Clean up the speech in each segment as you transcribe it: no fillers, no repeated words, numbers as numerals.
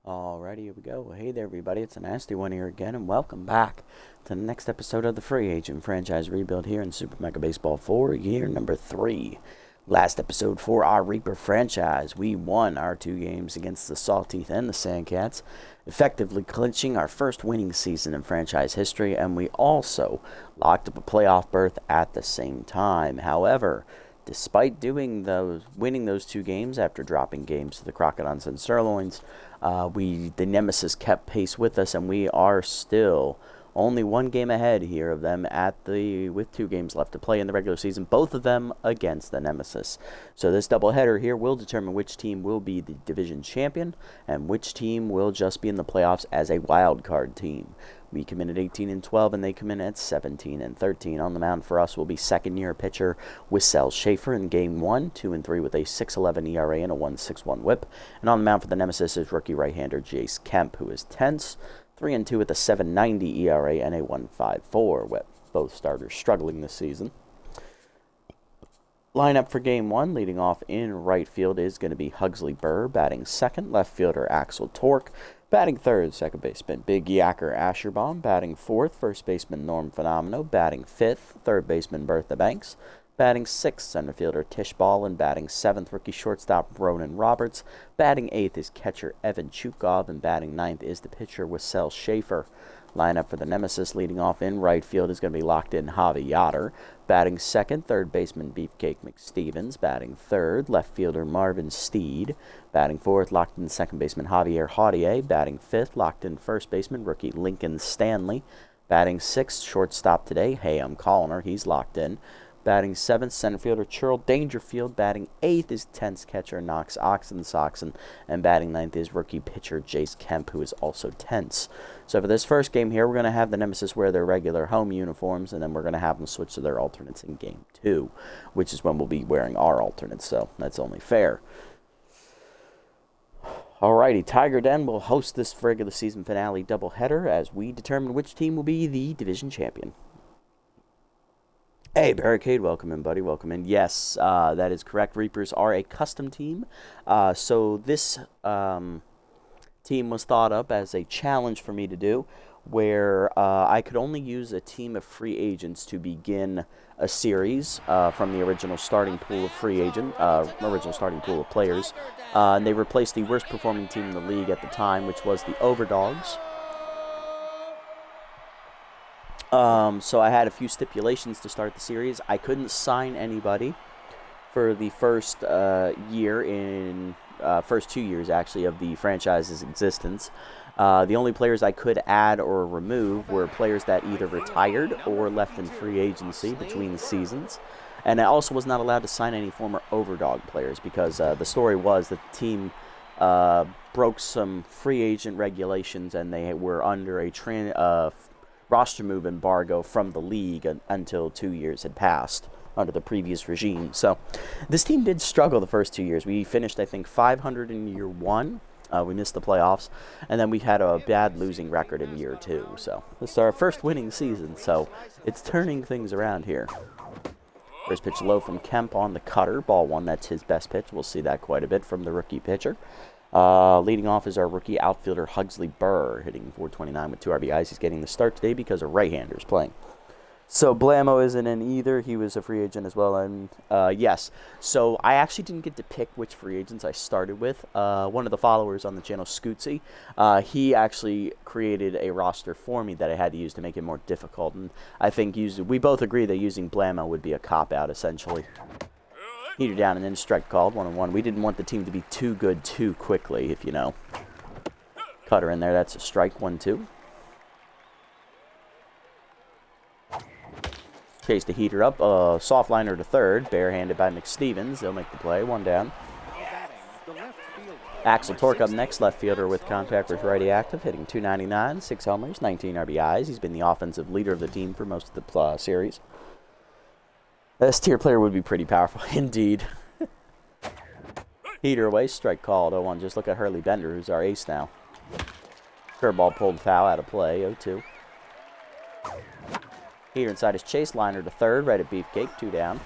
Alrighty, here we go. Well, hey there, everybody. It's a nasty one here again, and welcome back to the next episode of the Free Agent Franchise Rebuild here in Super Mega Baseball 4, year number 3. Last episode for our Reaper franchise, we won our 2 games against the Saltteeth and the Sandcats, effectively clinching our first winning season in franchise history, and we also locked up a playoff berth at the same time. However, despite winning those 2 games after dropping games to the Crocodiles and Sirloins, the Nemesis kept pace with us, and we are still only 1 game ahead here of them with 2 games left to play in the regular season, both of them against the Nemesis. So this doubleheader here will determine which team will be the division champion and which team will just be in the playoffs as a wild card team. We come in at 18-12, and they come in at 17-13. On the mound for us will be second-year pitcher Wissell Schaefer in Game 1, 2-3 with a 6.11 ERA and a 1.61 WHIP. And on the mound for the Nemesis is rookie right-hander Jace Kemp, who is tense, 3-2 with a 7.90 ERA and a 1.54 WHIP. Both starters struggling this season. Lineup for Game 1, leading off in right field, is going to be Hugsley Burr, batting second, left fielder Axel Torque, batting third, second baseman Big Yacker Asherbaum, batting fourth, first baseman Norm Phenomenal, batting fifth, third baseman Bertha Banks, batting sixth, center fielder Tish Ball, and batting seventh, rookie shortstop Ronan Roberts, batting eighth is catcher Evan Chukov, and batting ninth is the pitcher Wissell Schaefer. Lineup for the Nemesis, leading off in right field, is going to be locked in Javi Yotter. Batting second, third baseman Beefcake McStevens. Batting third, left fielder Marvin Steed. Batting fourth, locked in second baseman Javier Haudier. Batting fifth, locked in first baseman rookie Lincoln Stanley. Batting sixth, shortstop today, Hayam Colliner. He's locked in. Batting seventh, center fielder Churl Dangerfield. Batting eighth is tense catcher Knox Oxen. And batting ninth is rookie pitcher Jace Kemp, who is also tense. So for this first game here, we're going to have the Nemesis wear their regular home uniforms, and then we're going to have them switch to their alternates in Game 2, which is when we'll be wearing our alternates, so that's only fair. Alrighty, Tiger Den will host this regular season finale doubleheader as we determine which team will be the division champion. Hey, Barricade, welcome in, buddy, welcome in. Yes, that is correct. Reapers are a custom team. So this team was thought up as a challenge for me to do, where I could only use a team of free agents to begin a series from the original starting pool of players. And they replaced the worst performing team in the league at the time, which was the Overdogs. So I had a few stipulations to start the series. I couldn't sign anybody for the first first 2 years, actually, of the franchise's existence. The only players I could add or remove were players that either retired or left in free agency between the seasons. And I also was not allowed to sign any former Overdog players because the story was that the team broke some free agent regulations, and they were under a roster move embargo from the league until 2 years had passed under the previous regime. So this team did struggle the first 2 years. We finished, I think, 500 in year 1. We missed the playoffs, and then we had a bad losing record in year 2. So this is our first winning season, so it's turning things around here. First pitch low from Kemp on the cutter. Ball 1, that's his best pitch. We'll see that quite a bit from the rookie pitcher. Leading off is our rookie outfielder Hugsley Burr, hitting .429 with 2 RBIs. He's getting the start today because a right-hander's playing. So Blammo isn't in either. He was a free agent as well. And yes, so I actually didn't get to pick which free agents I started with. One of the followers on the channel, Scootsy, he actually created a roster for me that I had to use to make it more difficult. And I think we both agree that using Blammo would be a cop-out, essentially. Heater down and then strike called, 1-1. We didn't want the team to be too good too quickly, if you know. Cutter in there, that's a strike, 1-2. Chase the heater up, soft liner to third, barehanded by McStevens. They'll make the play, 1 down. Axel Torque up next, left fielder with contact with righty active, hitting .299, 6 homers, 19 RBIs. He's been the offensive leader of the team for most of the series. This tier player would be pretty powerful indeed. Heater away, strike called, 0-1. Just look at Hurley Bender, who's our ace now. Curveball pulled foul out of play, 0-2. Heater inside his chase, liner to third, right at Beefcake, 2 down.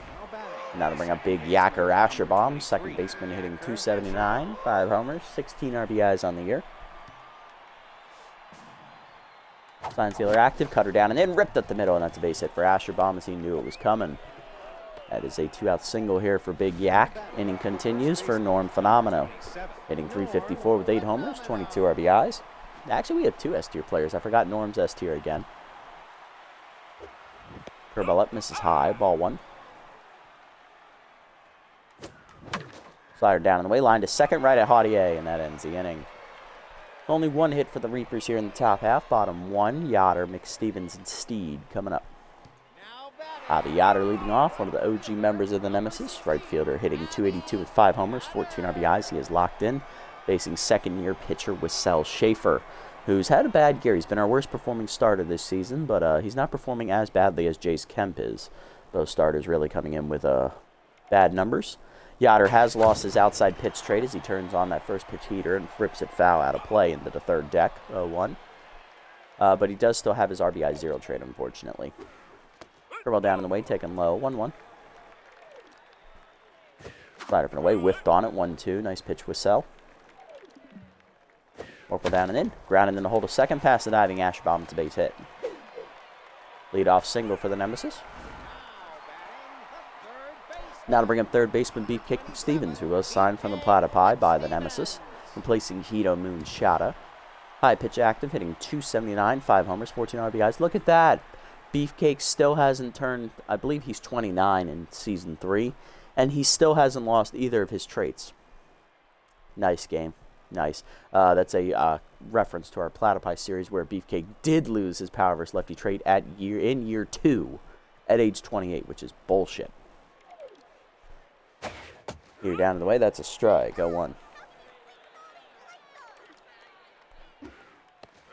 Now to bring up Big Yacker Asherbaum, second baseman hitting .279, 5 homers, 16 RBIs on the year. Sign Stealer active, cut her down and in, ripped up the middle, and that's a base hit for Asherbaum as he knew it was coming. That is a 2-out single here for Big Yak. Inning continues for Norm Phenomeno. Hitting .354 with 8 homers, 22 RBIs. Actually, we have 2 S-tier players. I forgot Norm's S-tier again. Curveball up, misses high, ball 1. Slider down in the way, line to second, right at Haudier, and that ends the inning. Only 1 hit for the Reapers here in the top half. Bottom 1, Yoder, McStevens, and Steed coming up. Javi Yoder leading off, one of the OG members of the Nemesis. Right fielder hitting .282 with 5 homers, 14 RBIs. He is locked in, facing second-year pitcher Wissel Schaefer, who's had a bad year. He's been our worst performing starter this season, but he's not performing as badly as Jace Kemp is. Both starters really coming in with bad numbers. Yoder has lost his outside pitch trade as he turns on that first pitch heater and rips it foul out of play into the third deck, 0-1. But he does still have his RBI 0 trade, unfortunately. Curveball down in the way, taken low, 1-1. Slider up and away, whiffed on it, 1-2. Nice pitch, Wissel. Orpal down and in, grounded in the hold of second, past the diving Asherbaum. It's a base hit. Leadoff single for the Nemesis. Now to bring up third baseman Beefcake McStevens, who was signed from the Platypi by the Nemesis, replacing Hito Moon Shada. High pitch active, hitting .279, 5 homers, 14 RBIs. Look at that. Beefcake still hasn't turned, I believe he's 29 in Season 3, and he still hasn't lost either of his traits. Nice game. Nice. That's a reference to our Platypi series where Beefcake did lose his power versus lefty trait in year 2 at age 28, which is bullshit. Here down in the way, that's a strike, 0-1.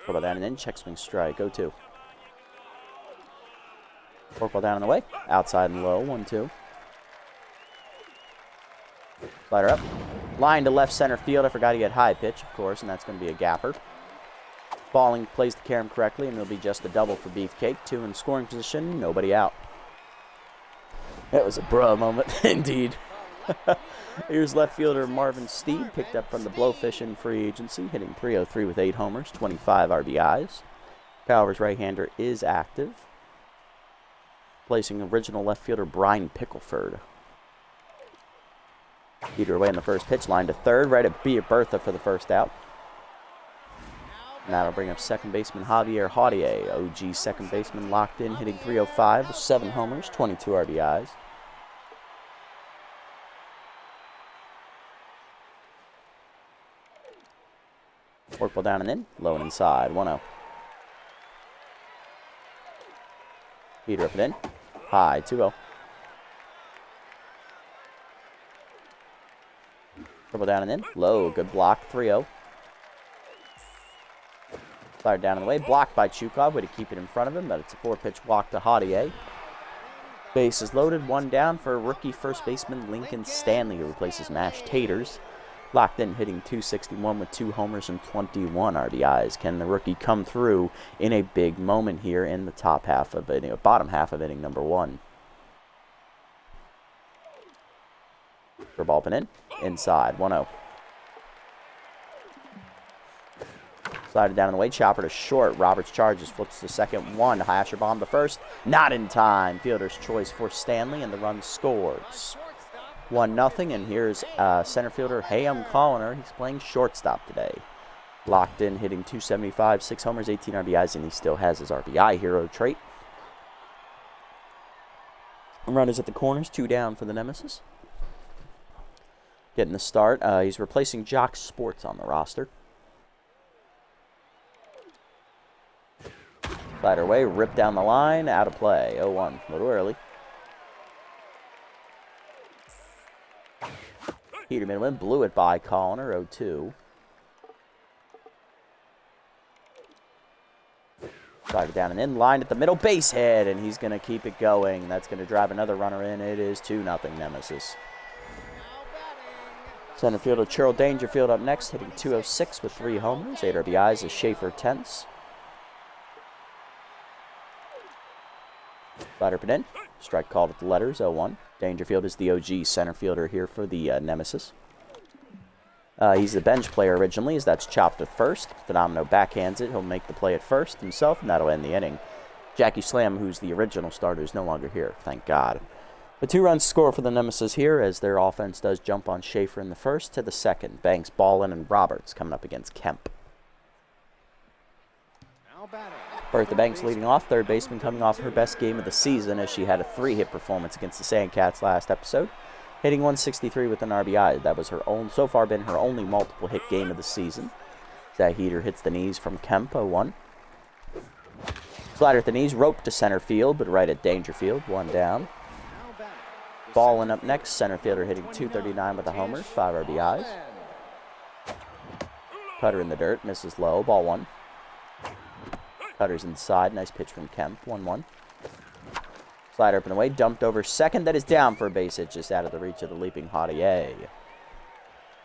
Curveball down and in, check swing strike, 0-2. Forkball down and away, outside and low, 1-2. Slider up, line to left center field. I forgot he had high pitch, of course, and that's going to be a gapper. Balling plays the carom correctly, and it'll be just a double for Beefcake. 2 in scoring position, nobody out. That was a bruh moment, indeed. Here's left fielder Marvin Steed, picked up from the Blowfish in free agency, hitting .303 with 8 homers, 25 RBIs. Powers right-hander is active, placing original left fielder Brian Pickleford. Heater away in the first pitch, line to third, right at Bertha for the first out. And that'll bring up second baseman Javier Haudier, OG second baseman, locked in, hitting .305 with 7 homers, 22 RBIs. Forkball down and in, low and inside, 1-0. Heater up and in, high, 2-0. Forkball down and in, low, good block, 3-0. Slider down in the way, blocked by Chukov, way to keep it in front of him, but it's a 4-pitch walk to Haudier. Base is loaded, 1 down for rookie first baseman Lincoln Stanley, who replaces Mash Taters. Locked in, hitting .261 with 2 homers and 21 RBIs. Can the rookie come through in a big moment here in the top half of inning, or bottom half of inning number 1? Curveball up and in, inside, 1-0. Slider down in the way, chopper to short. Roberts charges, flips to second, 1. Asherbaum to first, not in time. Fielder's choice for Stanley, and the run scores. 1-0, and here's center fielder Hayam Colliner. He's playing shortstop today. Locked in, hitting .275, 6 homers, 18 RBIs, and he still has his RBI hero trait. Runners at the corners, 2 down for the Nemesis. Getting the start. He's replacing Jock Sports on the roster. Slider away, rip down the line, out of play, 0-1, a little early. Heater middle in, blew it by Colliner, 0-2. Slider down and in, lined at the middle, base hit, and he's going to keep it going. That's going to drive another runner in. It is 2-0 Nemesis. Center fielder Churl Dangerfield up next, hitting .206 with 3 homers, 8 RBIs as Schaefer Tense. Slider up and in, strike called with the letters, 0-1. Dangerfield is the OG center fielder here for the Nemesis. He's the bench player originally, as that's chopped at first. Phenomenal backhands it. He'll make the play at first himself, and that'll end the inning. Jackie Slam, who's the original starter, is no longer here, thank God. The 2-run score for the Nemesis here, as their offense does jump on Schaefer in the first to the second. Banks, Ballin, and Roberts coming up against Kemp. Bertha Banks leading off, third baseman, coming off her best game of the season, as she had a 3-hit performance against the Sandcats last episode, hitting 163 with an RBI. That was her own, so far been her only multiple hit game of the season. That heater hits the knees from Kemp, 0-1. Slider at the knees, rope to center field, but right at Dangerfield, 1 down. Ballin up next, center fielder hitting 239 with a homer, 5 RBIs. Cutter in the dirt, misses low, ball 1. Cutter's inside, nice pitch from Kemp, 1-1. Slider up and away, dumped over second, that is down for a base hit, just out of the reach of the leaping Hottie.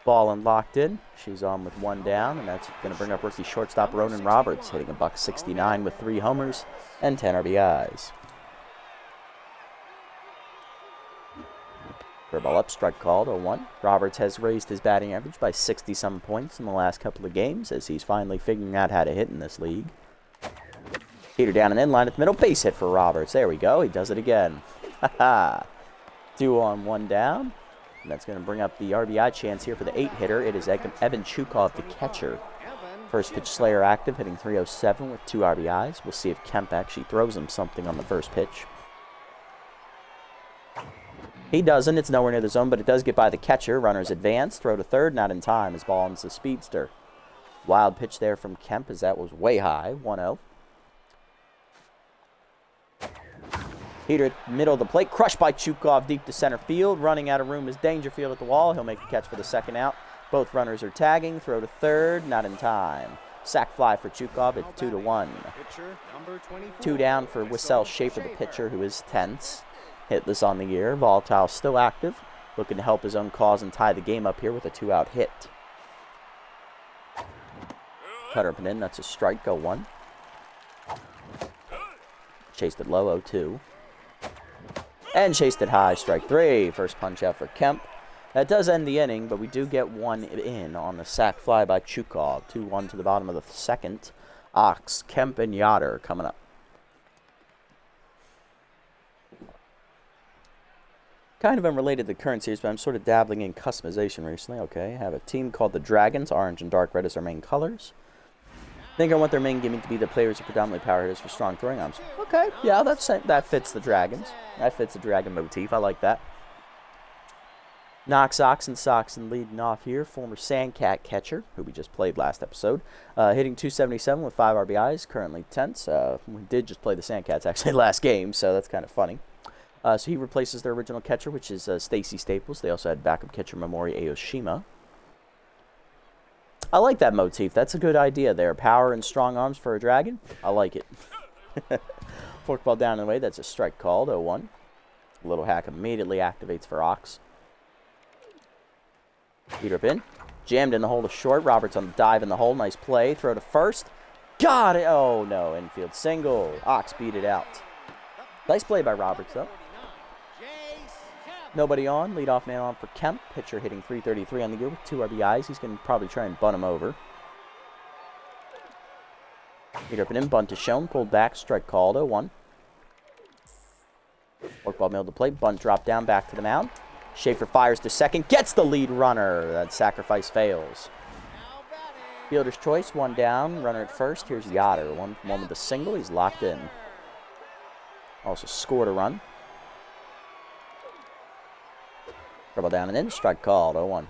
Ballin locked in, she's on with 1 down, and that's going to bring up rookie shortstop Ronan Roberts, hitting a $169 with 3 homers and 10 RBIs. Curveball up, strike called, 0-1. Roberts has raised his batting average by 60-some points in the last couple of games, as he's finally figuring out how to hit in this league. Heater down and in, line at the middle, base hit for Roberts. There we go, he does it again. Ha-ha. 2 on, 1 down. And that's going to bring up the RBI chance here for the 8-hitter. It is Evan Chukov, the catcher. First pitch Slayer active, hitting 307 with 2 RBIs. We'll see if Kemp actually throws him something on the first pitch. He doesn't. It's nowhere near the zone, but it does get by the catcher. Runners advance. Throw to third. Not in time as Ballins the speedster. Wild pitch there from Kemp as that was way high. 1-0. Heater middle of the plate. Crushed by Chukov deep to center field. Running out of room is Dangerfield at the wall. He'll make the catch for the second out. Both runners are tagging. Throw to third. Not in time. Sac fly for Chukov at 2-1. 2 down for Wissel Schaefer, the pitcher, who is tense. Hitless on the year. Volatile still active. Looking to help his own cause and tie the game up here with a 2-out hit. Cutter up and in. That's a strike. 0-1. Chased it low. 0-2. And chased it high. Strike 3. First punch out for Kemp. That does end the inning, but we do get 1 in on the sac fly by Chukov. 2-1 to the bottom of the second. Ox, Kemp, and Yoder coming up. Kind of unrelated to the current series, but I'm sort of dabbling in customization recently. Okay, I have a team called the Dragons. Orange and dark red is their main colors. I think I want their main gimmick to be the players who predominantly power hitters with strong throwing arms. Okay, yeah, that fits the Dragons. That fits the Dragon motif. I like that. Knox, Oxen, Soxen leading off here. Former Sandcat catcher, who we just played last episode. Hitting 277 with 5 RBIs, currently tense. We did just play the Sandcats actually last game, so that's kind of funny. So he replaces their original catcher, which is Stacy Staples. They also had backup catcher Mamori Aoshima. I like that motif. That's a good idea there. Power and strong arms for a dragon. I like it. Forkball down and away. That's a strike called. 0-1. Little hack immediately activates for Ox. Heater up in. Jammed in the hole to short. Roberts on the dive in the hole. Nice play. Throw to first. Got it. Oh, no. Infield single. Ox beat it out. Nice play by Roberts, though. Nobody on. Leadoff man on for Kemp. Pitcher hitting 333 on the year with 2 RBIs. He's going to probably try and bunt him over. Heater up and in. Bunt is shown. Pulled back. Strike called. 0-1. Forkball middle to plate. Bunt dropped down. Back to the mound. Schaefer fires to second. Gets the lead runner. That sacrifice fails. Fielder's choice. 1 down. Runner at first. Here's Yoder. One with a single. He's locked in. Also scored a run. Dribble down and in. Strike called. 0-1.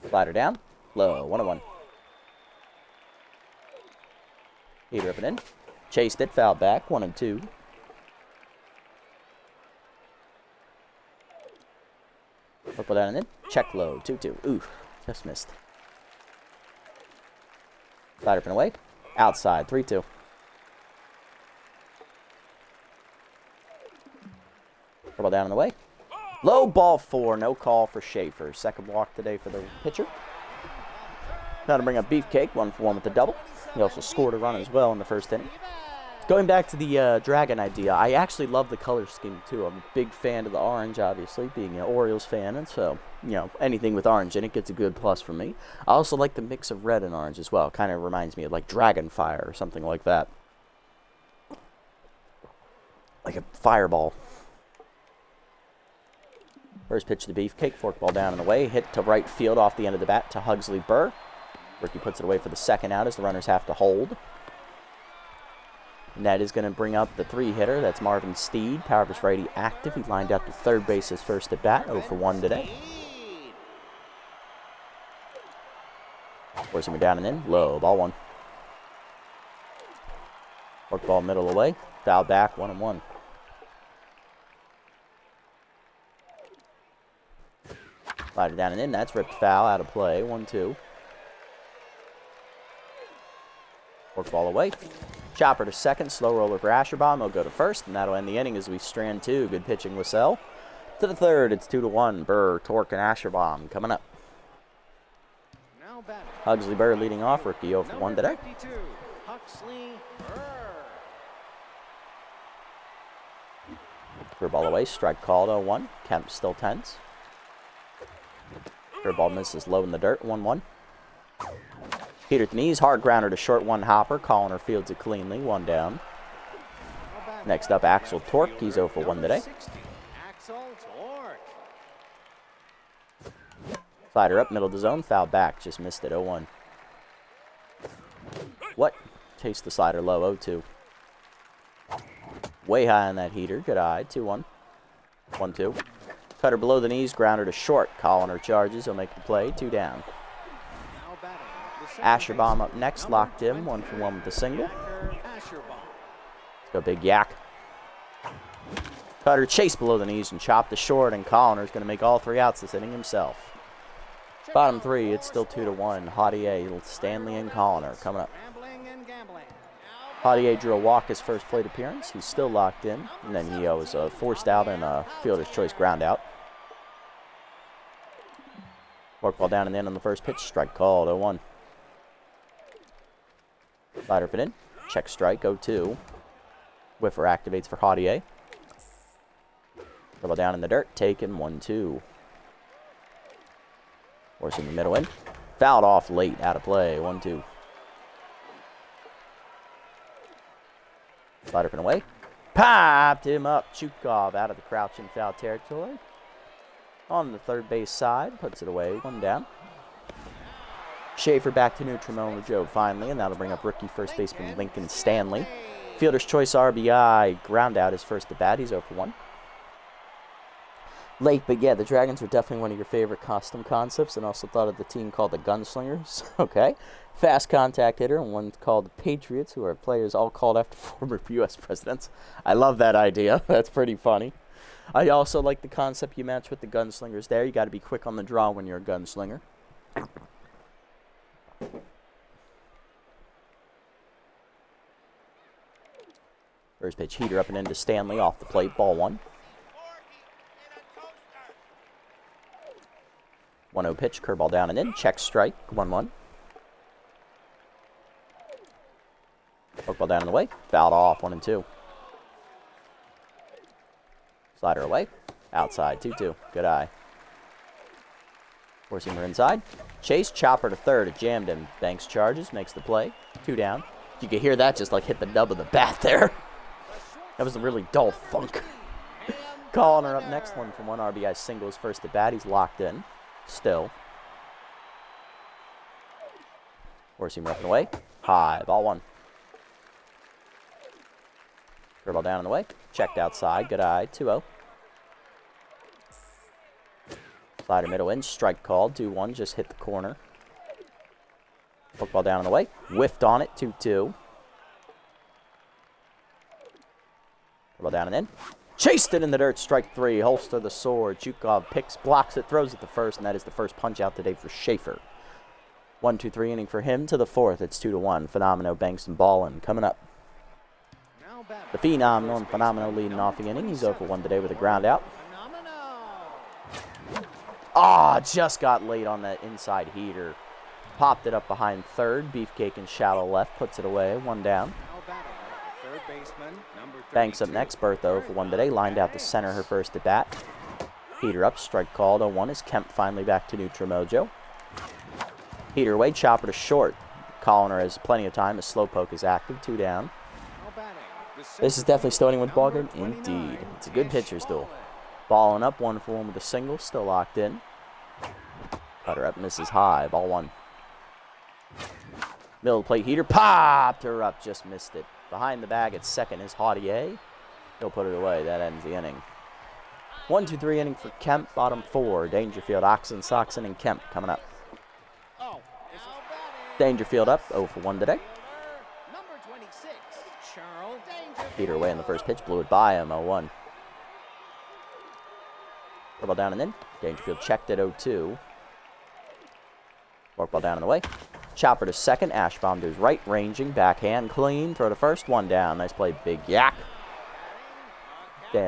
Slider down. Low. 1-1. Heater up and in. Chased it. Fouled back. 1-2. Purple down and in. Check low. 2-2. Ooh. Just missed. Slider up and away. Outside. 3-2. Purple down and away. Low ball 4. No call for Schaefer. Second walk today for the pitcher. Now to bring up Beefcake. 1-for-1 with the double. He also scored a run as well in the first inning. Going back to the Dragon idea, I actually love the color scheme too. I'm a big fan of the orange, obviously, being an Orioles fan, and so, you know, anything with orange in it gets a good plus from me. I also like the mix of red and orange as well. Kind of reminds me of like Dragonfire or something like that. Like a fireball. First pitch to Beefcake, forkball down and away, hit to right field off the end of the bat to Hugsley Burr. Ricky puts it away for the second out as the runners have to hold. And that is going to bring up the 3-hitter. That's Marvin Steed, power versus righty active. He lined out to third base his first at bat, 0 for 1 today. Forcing him down and in, low, ball 1. Forkball middle away, foul back, 1-1. Slider down and in, that's ripped foul, out of play, 1-2. Forkball away. Chopper to second, slow roller for Asherbomb. He'll go to first, and that'll end the inning as we strand 2. Good pitching, Wissell. To the third, it's 2-1. Burr, Torque, and Asherbomb coming up. Hugsley Burr leading off, rookie 0 for 1 today. Curveball away, strike called, 0-1. Kemp still tense. Curveball misses low in the dirt, 1-1. Heater at the knees, hard grounder to short, 1 hopper. Colliner fields it cleanly, 1 down. Next up, Axel Torque. He's 0 for 1 today. Slider up, middle of the zone, foul back. Just missed it, 0-1. What? Taste the slider low, 0-2. Way high on that heater. Good eye, 2-1. 1-2. Cutter below the knees, grounder to short. Colliner charges. He'll make the play, 2 down. Asherbomb up next, locked in, 1 for 1 with the single. Let's go big yak. Cutter chase below the knees and chop to short, and Colliner's going to make all 3 outs this inning himself. Bottom 3, it's still 2-1. Haudier, Stanley, and Colliner coming up. Haudier drew a walk his first plate appearance. He's still locked in, and then he was forced out and a fielder's choice ground out. Forkball down and in on the first pitch, strike called, 0-1. Slider fit in. Check strike, 0-2. Whiffer activates for Haudier. Double down in the dirt, taken, 1-2. Forcing the middle in. Fouled off late, out of play, 1-2. Slider fit away. Popped him up. Chukov out of the crouching foul territory. On the third base side, puts it away, 1 down. Schaefer back to neutral with Joe finally, and that'll bring up rookie first baseman Lincoln Stanley. Fielder's choice RBI, ground out his first at bat. He's 0 for 1. Late, but yeah, the Dragons are definitely one of your favorite custom concepts, and also thought of the team called the Gunslingers. Okay. Fast contact hitter, and one called the Patriots, who are players all called after former U.S. presidents. I love that idea. That's pretty funny. I also like the concept you match with the Gunslingers there. You got to be quick on the draw when you're a gunslinger. First pitch, heater up and into Stanley off the plate, ball 1. 1-0 pitch, curveball down and in, check strike, 1-1. Forkball down in the way, fouled off, 1-2. Slider away, outside, 2-2, good eye. Forcing her inside, chase, chopper to third, it jammed him. Banks charges, makes the play, 2 down. You can hear that just like hit the nub of the bat there. That was a really dull thunk. Colliner up next, 1 for 1 RBI single his first at bat. He's locked in. Still. Forcing him up and away. High. Ball 1. Curveball down and away. Checked outside. Good eye. 2-0. Slider middle in. Strike called. 2-1. Just hit the corner. Football down and away. Whiffed on it. 2-2. Curveball down and in. Chased it in the dirt, strike 3, holster the sword. Chukov picks, blocks it, throws it the first, and that is the first punch out today for Schaefer. 1-2-3 inning for him to the 4th. It's 2-1. Phenomenal, Banks, and Ballin coming up. The Phenom, Norm Phenomenal, leading off the inning. He's 0 for 1 today with a ground out. Just got late on that inside heater. Popped it up behind third. Beefcake in shallow left, puts it away. 1 down. Banks up next. Bertha for 1 today. Lined out to center her first at bat. Heater up. Strike called 0-1 as Kemp finally back to neutral mojo. Heater away. Chopper to short. Colliner has plenty of time. His slow poke is active. 2 down. This is definitely still anyone's ballgame. Indeed. It's a good pitcher's duel. Balling up. 1-for-1 with a single. Still locked in. Cutter up. Misses high. Ball 1. Middle plate heater. Popped her up. Just missed it. Behind the bag at second is Haudier. He'll put it away. That ends the inning. 1-2-3 inning for Kemp. Bottom 4. Dangerfield, Oxen, Soxen, and Kemp coming up. Dangerfield up 0-for-1 today. Peter away in the first pitch. Blew it by him. 0-1. Ball down and in. Dangerfield checked at 0-2. Fork ball down and away. Chopper to second. Ashbaum to his right. Ranging. Backhand. Clean. Throw to first. 1 down. Nice play. Big yak.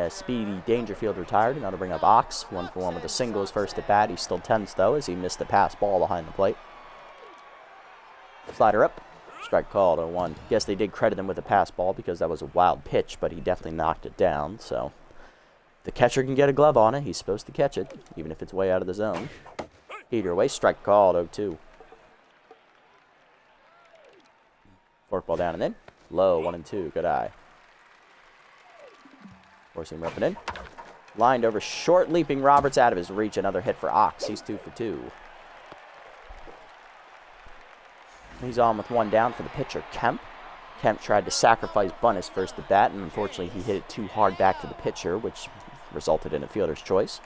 Speedy Dangerfield retired. Now to bring up Ox. 1-for-1 with a single. His first at bat. He's still tense though as he missed a pass ball behind the plate. Slider up. Strike called 0-1. Guess they did credit him with a pass ball because that was a wild pitch, but he definitely knocked it down. So the catcher can get a glove on it. He's supposed to catch it, even if it's way out of the zone. Heater away. Strike called 0-2. Fork ball down and in. Low. 1-2. Good eye. Forcing him up and in. Lined over short. Leaping Roberts out of his reach. Another hit for Ox. He's 2-for-2. He's on with 1 down for the pitcher, Kemp. Kemp tried to sacrifice bunt his first at bat, and unfortunately he hit it too hard back to the pitcher, which resulted in a fielder's choice.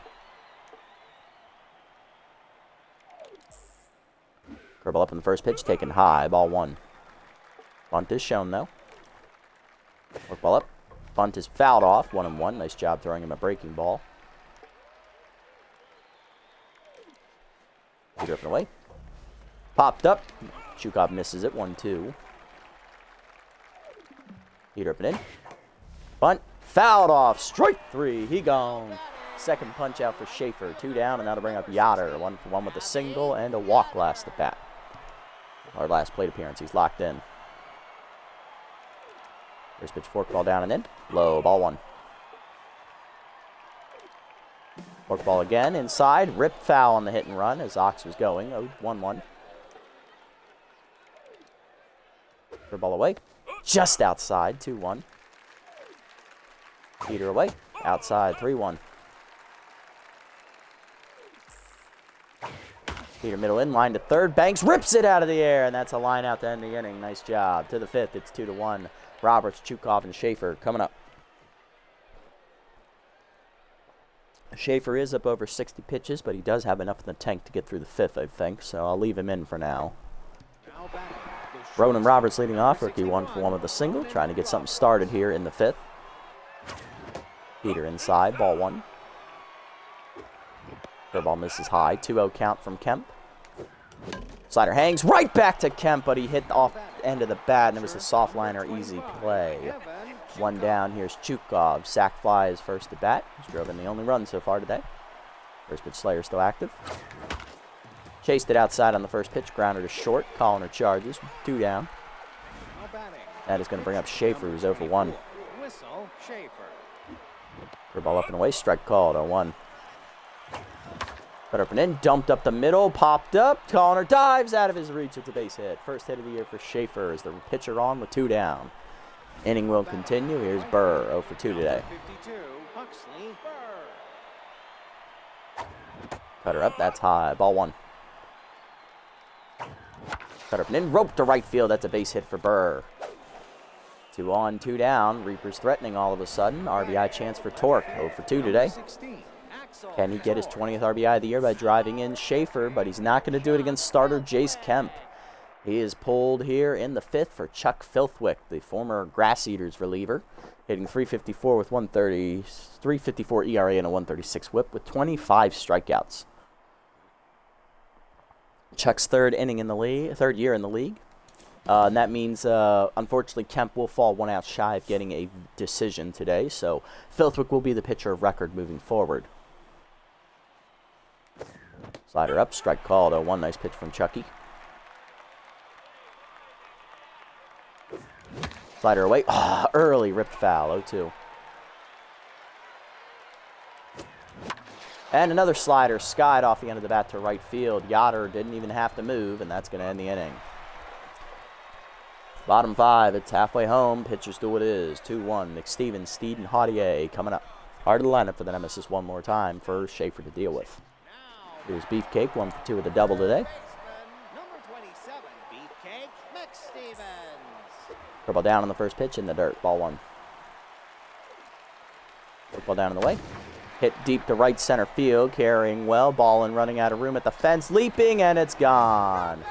Curveball up in the first pitch, taken high, ball 1. Bunt is shown though. Work ball up. Bunt is fouled off, 1-1. Nice job throwing him a breaking ball. Heater up and away. Popped up. Chukov misses it, 1-2. Heater up and in. Bunt. Fouled off. Strike 3. He gone. Second punch out for Schaefer. 2 down, and now to bring up Yoder. 1-for-1 with a single and a walk last at bat. Our last plate appearance. He's locked in. First pitch, fork ball down and in. Low, ball 1. Fork ball again, inside. Rip foul on the hit and run as Ox was going. 1-1. Ball away. Just outside. 2-1. Heater away. Outside. 3-1. Heater middle in. Line to third. Banks rips it out of the air. And that's a line out to end the inning. Nice job. To the 5th. It's 2-1. Roberts, Chukov, and Schaefer coming up. Schaefer is up over 60 pitches, but he does have enough in the tank to get through the 5th, I think. So I'll leave him in for now. Ronan Roberts leading off. Rookie 1-for-1 with a single. Trying to get something started here in the 5th. Heater inside. Ball 1. Curveball misses high. 2-0 count from Kemp. Slider hangs right back to Kemp, but he hit off the end of the bat, and it was a soft liner, easy play. 1 down. Here's Chukov. Sack fly is first at bat. He's driven the only run so far today. First pitch Slayer still active. Chased it outside on the first pitch. Grounder to short. Colliner charges. 2 down. That is going to bring up Schaefer, who's 0-for-1. Curveball up and away. Strike called. 0-1. Cut up and in. Dumped up the middle. Popped up. Colliner dives out of his reach. It's a base hit. First hit of the year for Schaefer as the pitcher on with 2 down. Inning will continue. Here's Burr. 0-for-2 today. Cutter up. That's high. Ball 1. Cut up and in. Rope to right field. That's a base hit for Burr. 2 on, 2 down. Reapers threatening all of a sudden. RBI chance for Torque. 0-for-2 today. Can he get his 20th RBI of the year by driving in Schaefer? But he's not going to do it against starter Jace Kemp. He is pulled here in the 5th for Chuck Filthwick, the former Grass Eaters reliever, hitting .354 with 3.54 ERA and a 1.36 WHIP with 25 strikeouts. Chuck's third year in the league. And that means, unfortunately, Kemp will fall 1 out shy of getting a decision today. So Filthwick will be the pitcher of record moving forward. Slider up, strike called. 0-1, nice pitch from Chucky. Slider away. Oh, early ripped foul. 0-2. And another slider skied off the end of the bat to right field. Yoder didn't even have to move, and that's going to end the inning. Bottom 5, it's halfway home. Pitchers do what it is. 2-1. McStevens, Steed, and Haudier coming up. Hard to line up for the Nemesis one more time for Schaefer to deal with. Here's Beefcake, 1 for 2 with a double today. Curveball down on the first pitch in the dirt. Ball 1. Curveball down in the way. Hit deep to right center field, carrying well. Ball and running out of room at the fence, leaping, and it's gone.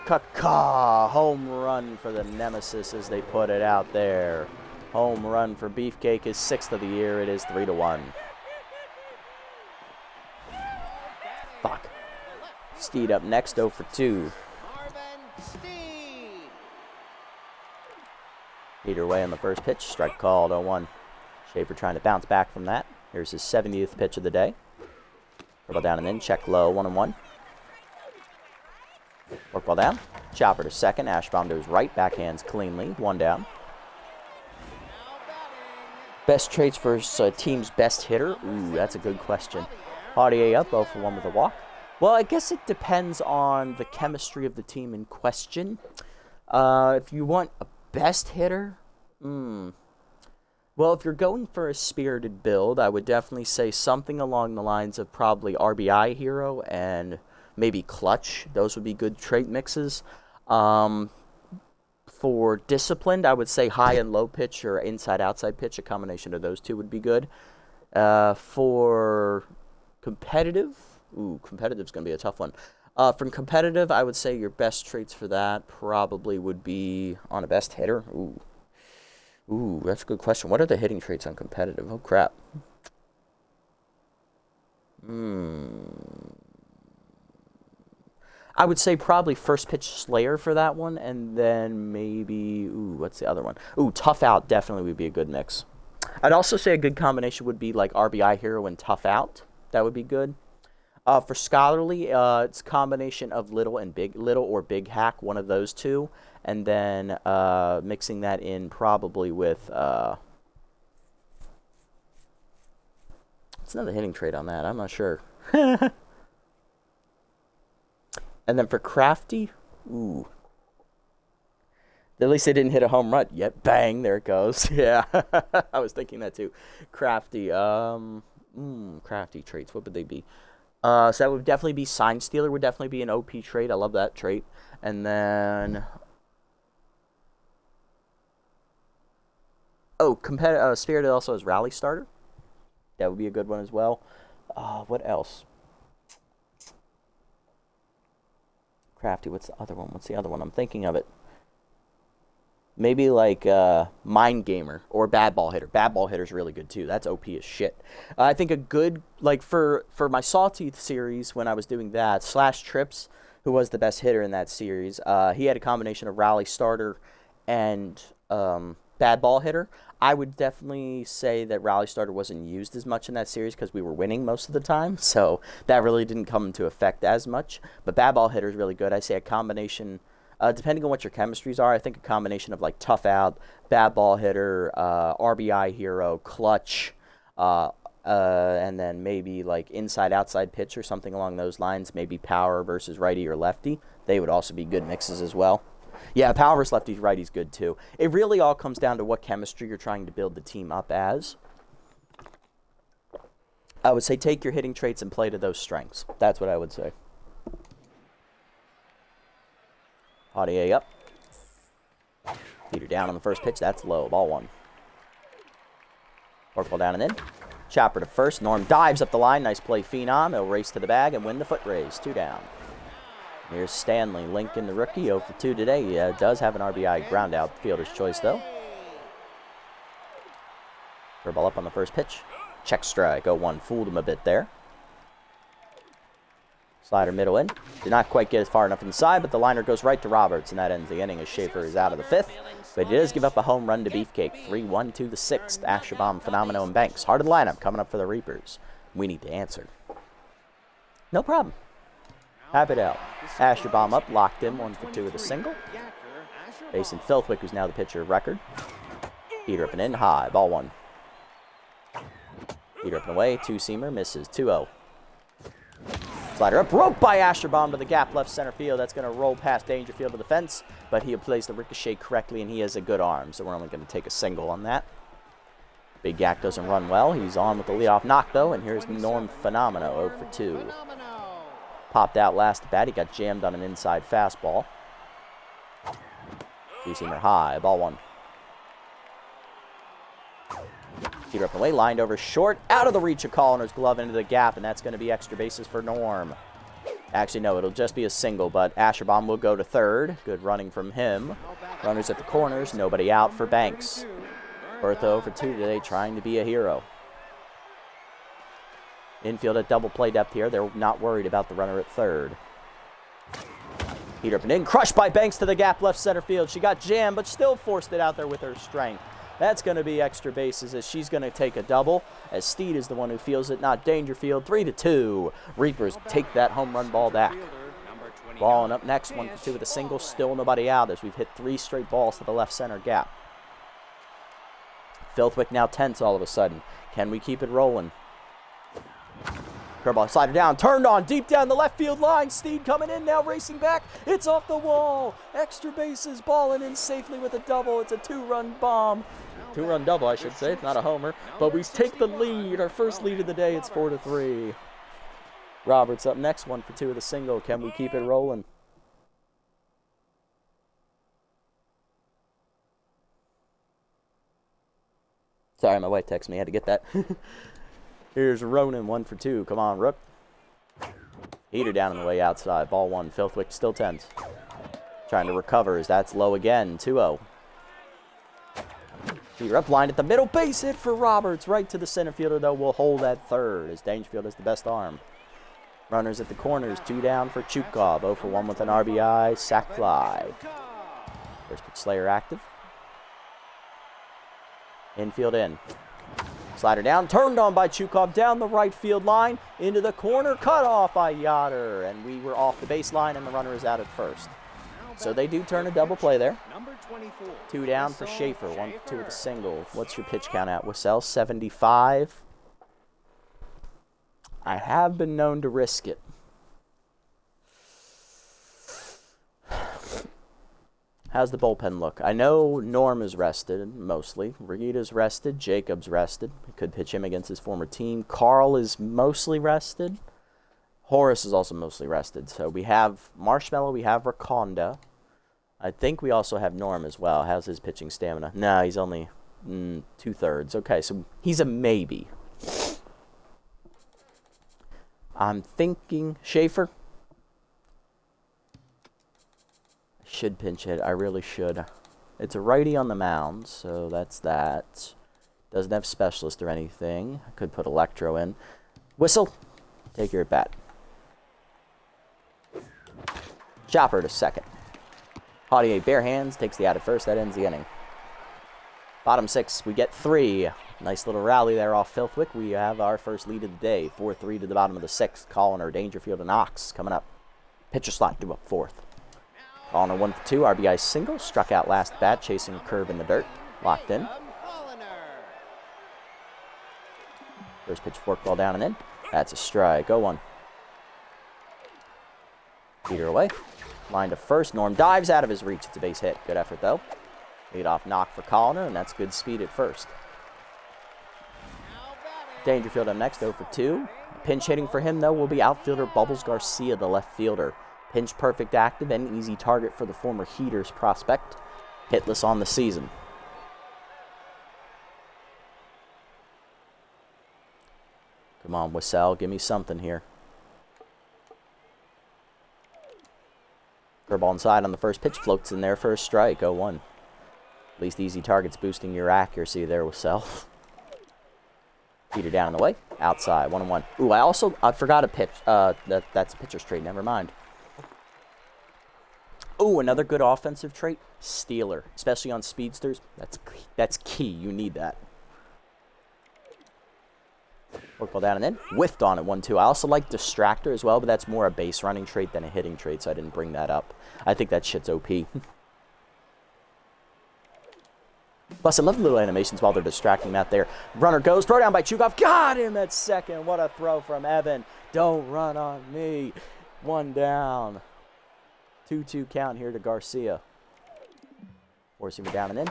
Caw-caw. Home run for the Nemesis as they put it out there. Home run for Beefcake, his 6th of the year. It is 3-1. Fuck. Steed up next, 0 for 2. Either way on the first pitch, strike called, 0-1. Schaefer trying to bounce back from that. Here's his 70th pitch of the day. Curveball down and in, check low, 1-1. Work ball down. Chopper to second. Ashbaum to his right. Backhands cleanly. 1 down. Best traits for team's best hitter? Ooh, that's a good question. Haudier up, 0 for 1 with a walk. Well, I guess it depends on the chemistry of the team in question. If you want a best hitter, well, if you're going for a spirited build, I would definitely say something along the lines of probably RBI hero and maybe clutch. Those would be good trait mixes. For disciplined, I would say high and low pitch or inside-outside pitch. A combination of those two would be good. For competitive, competitive's going to be a tough one. From competitive, I would say your best traits for that probably would be on a best hitter. Ooh, that's a good question. What are the hitting traits on competitive? Oh, crap. I would say probably first pitch slayer for that one, and then maybe, what's the other one? Tough out definitely would be a good mix. I'd also say a good combination would be like RBI hero and tough out. That would be good. For scholarly, it's a combination of little or big hack, one of those two, and then mixing that in probably with what's another hitting trait on that? I'm not sure. And then for crafty, at least they didn't hit a home run yet. Bang, there it goes. Yeah, I was thinking that too. Crafty, crafty traits. What would they be? So that would definitely be Sign Stealer. Would definitely be an OP trait. I love that trait. And then, Spirited also has Rally Starter. That would be a good one as well. What else? Crafty. What's the other one? I'm thinking of it. Maybe like Mind Gamer or Bad Ball Hitter. Bad Ball Hitter's really good too. That's OP as shit. I think a good, like for my Sawtooth series when I was doing that, Slash Trips, who was the best hitter in that series, he had a combination of Rally Starter and Bad Ball Hitter. I would definitely say that Rally Starter wasn't used as much in that series because we were winning most of the time, so that really didn't come into effect as much. But Bad Ball Hitter is really good. I say a combination, depending on what your chemistries are, I think a combination of like Tough Out, Bad Ball Hitter, RBI Hero, Clutch, and then maybe like inside-outside pitch or something along those lines, maybe power versus righty or lefty. They would also be good mixes as well. Yeah, power versus lefty, righty's good too. It really all comes down to what chemistry you're trying to build the team up as. I would say take your hitting traits and play to those strengths. That's what I would say. Haudier up. Peter down on the first pitch. That's low. Ball 1. Forkball down and in. Chopper to first. Norm dives up the line. Nice play, Phenom. He'll race to the bag and win the foot race. 2 down. Here's Stanley, Lincoln, the rookie, 0 for 2 today. He does have an RBI ground out, fielder's choice, though. Curveball up on the first pitch. Check strike, 0-1. Fooled him a bit there. Slider middle in. Did not quite get as far enough inside, but the liner goes right to Roberts, and that ends the inning as Schaefer is out of the 5th. But he does give up a home run to Beefcake. 3-1 to the 6th. Asherbaum, Phenomenal, and Banks. Heart of the lineup coming up for the Reapers. We need to answer. No problem. Happy to help. Asherbaum up, locked in, 1 for 2 with a single. Facing Filthwick, who's now the pitcher of record. Heater up and in, high, ball 1. Heater up and away, two-seamer, misses, 2-0. Slider up, roped by Asherbomb to the gap left center field. That's going to roll past Dangerfield to the fence, but he plays the ricochet correctly, and he has a good arm, so we're only going to take a single on that. Big Yak doesn't run well. He's on with the leadoff knock, though, and here's Norm Phenomeno, 0 for 2. Popped out last at bat. He got jammed on an inside fastball. Two-seamer high, ball 1. Heater up and away, lined over short, out of the reach of Colliner's glove into the gap, and that's going to be extra bases for Norm. Actually, no, it'll just be a single, but Asherbomb will go to third. Good running from him. Runners at the corners, nobody out for Banks. Bertha 0 for 2 today, trying to be a hero. Infield at double play depth here. They're not worried about the runner at third. Heater up and in, crushed by Banks to the gap left center field. She got jammed, but still forced it out there with her strength. That's going to be extra bases as she's going to take a double, as Steed is the one who feels it, not Dangerfield. 3-2. Reapers take that home run ball back. Balling up next, 1 for 2 with a single, still nobody out as we've hit 3 straight balls to the left center gap. Filthwick now tense all of a sudden. Can we keep it rolling? Curveball slider down, turned on, deep down the left field line. Steed coming in now, racing back. It's off the wall. Extra bases, balling in safely with a double. It's a 2-run bomb. 2-run double, I should say. It's not a homer. But we take the lead. Our first lead of the day. It's 4-3. Roberts up next, 1 for 2 with a single. Can we keep it rolling? Sorry, my wife texted me. I had to get that. Here's Ronan, 1 for 2. Come on, Rook. Heater down on the way outside. Ball 1. Filthwick still tense. Trying to recover as that's low again. 2-0. Heater up, line at the middle. Base hit for Roberts. Right to the center fielder, though. Will hold at third as Dangerfield has the best arm. Runners at the corners. 2 down for Chukov. 0 for 1 with an RBI. Sac fly. First pitch Slayer active. Infield in. Slider down, turned on by Chukov, down the right field line, into the corner, cut off by Yoder, and we were off the baseline, and the runner is out at first. So they do turn a double play there. 2 down for Schaefer, 1 for 2 with a single. What's your pitch count at, Wissell? 75. I have been known to risk it. How's the bullpen look? I know Norm is rested, mostly. Regita's rested. Jacob's rested. Could pitch him against his former team. Carl is mostly rested. Horace is also mostly rested. So we have Marshmallow, we have Rakonda. I think we also have Norm as well. How's his pitching stamina? No, he's only 2/3. Okay, so he's a maybe. I'm thinking Schaefer. Should pinch hit. I really should. It's a righty on the mound, so that's that. Doesn't have specialist or anything. I could put Electro in. Whistle. Take your at bat. Chopper to second. Haudier bare hands. Takes the out at first. That ends the inning. Bottom 6. We get 3. Nice little rally there off Filthwick. We have our first lead of the day. 4-3 to the bottom of the 6th. Colliner, Dangerfield, and Knox coming up. Pitcher slot due up 4th. Colliner 1 for 2, RBI single, struck out last bat, chasing a curve in the dirt, locked in. First pitch forkball down and in. That's a strike, 0-1. Heater away, line to first. Norm dives out of his reach. It's a base hit. Good effort though. Leadoff knock for Colliner, and that's good speed at first. Dangerfield up next, 0 for 2. Pinch hitting for him though will be outfielder Bubbles Garcia, the left fielder. Pinch perfect active and easy target for the former Heaters prospect. Hitless on the season. Come on, Wissell, give me something here. Curveball inside on the first pitch, floats in there for a strike, 0-1. At least easy targets boosting your accuracy there, Wissell. Heater down and away, outside, 1-1. Ooh, I forgot a pitch. That's a pitcher's trait, never mind. Ooh, another good offensive trait, stealer, especially on speedsters. That's key. You need that. Forkball down and in. Whiffed on it, 1-2. I also like distractor as well, but that's more a base running trait than a hitting trait, so I didn't bring that up. I think that shit's OP. Plus, I love the little animations while they're distracting him out there. Runner goes, throw down by Chukov. Got him at second. What a throw from Evan. Don't run on me. 1 down. 2-2 count here to Garcia. Forcing him down and in.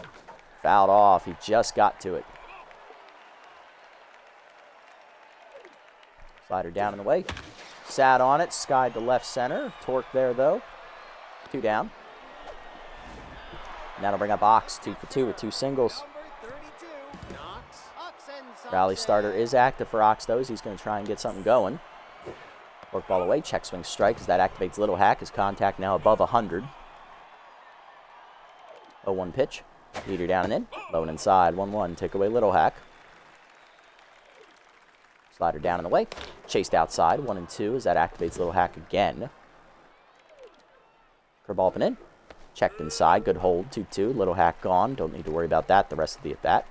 Fouled off. He just got to it. Slider down in the way. Sat on it. Skied to left center. Torque there, though. 2 down. And that'll bring up Ox, 2 for 2 with 2 singles. Rally starter is active for Ox, though, as he's going to try and get something going. Work ball away, check swing strike, as that activates Little Hack. His contact now above 100. 0-1 pitch. Leader down and in. Low and inside, 1-1. Take away Little Hack. Slider down in the way. Chased outside, 1-2, as that activates Little Hack again. Curveball up and in. Checked inside. Good hold. 2-2. Little Hack gone. Don't need to worry about that the rest of the at-bat.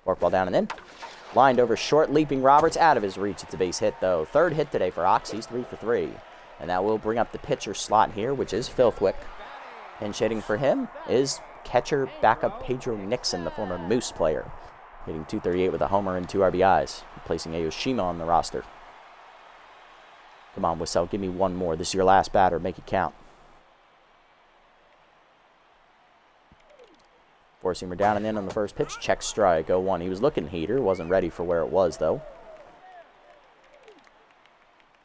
Work ball down and in. Lined over short. Leaping Roberts out of his reach. It's a base hit, though. 3rd hit today for Ox. He's 3 for 3. And that will bring up the pitcher slot here, which is Filthwick. Pinch hitting for him is catcher backup Pedro Nixon, the former Moose player. Hitting .238 with a homer and 2 RBIs. Replacing Ayoshima on the roster. Come on, Wissel. Give me one more. This is your last batter. Make it count. Forcing him down and in on the first pitch. Check strike. 0-1. He was looking heater. Wasn't ready for where it was, though.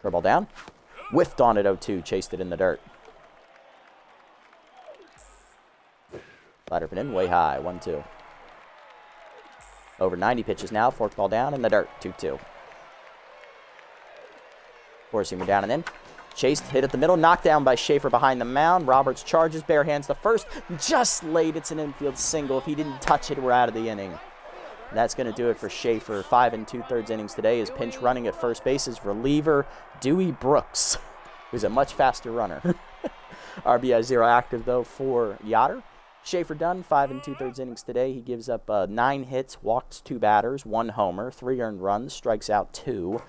Curveball down. Whiffed on it. 0-2. Chased it in the dirt. Slider up and in. Way high. 1-2. Over 90 pitches now. Forked ball down in the dirt. 2-2. Forcing him down and in. Chased, hit at the middle, knocked down by Schaefer behind the mound. Roberts charges, bare hands the first. Just late, it's an infield single. If he didn't touch it, we're out of the inning. And that's going to do it for Schaefer. 5 2/3 innings today. His pinch running at first base is reliever Dewey Brooks, who's a much faster runner. RBI 0 active, though, for Yoder. Schaefer done 5 2/3 innings today. He gives up 9 hits, walks 2 batters, 1 homer, 3 earned runs, strikes out 2.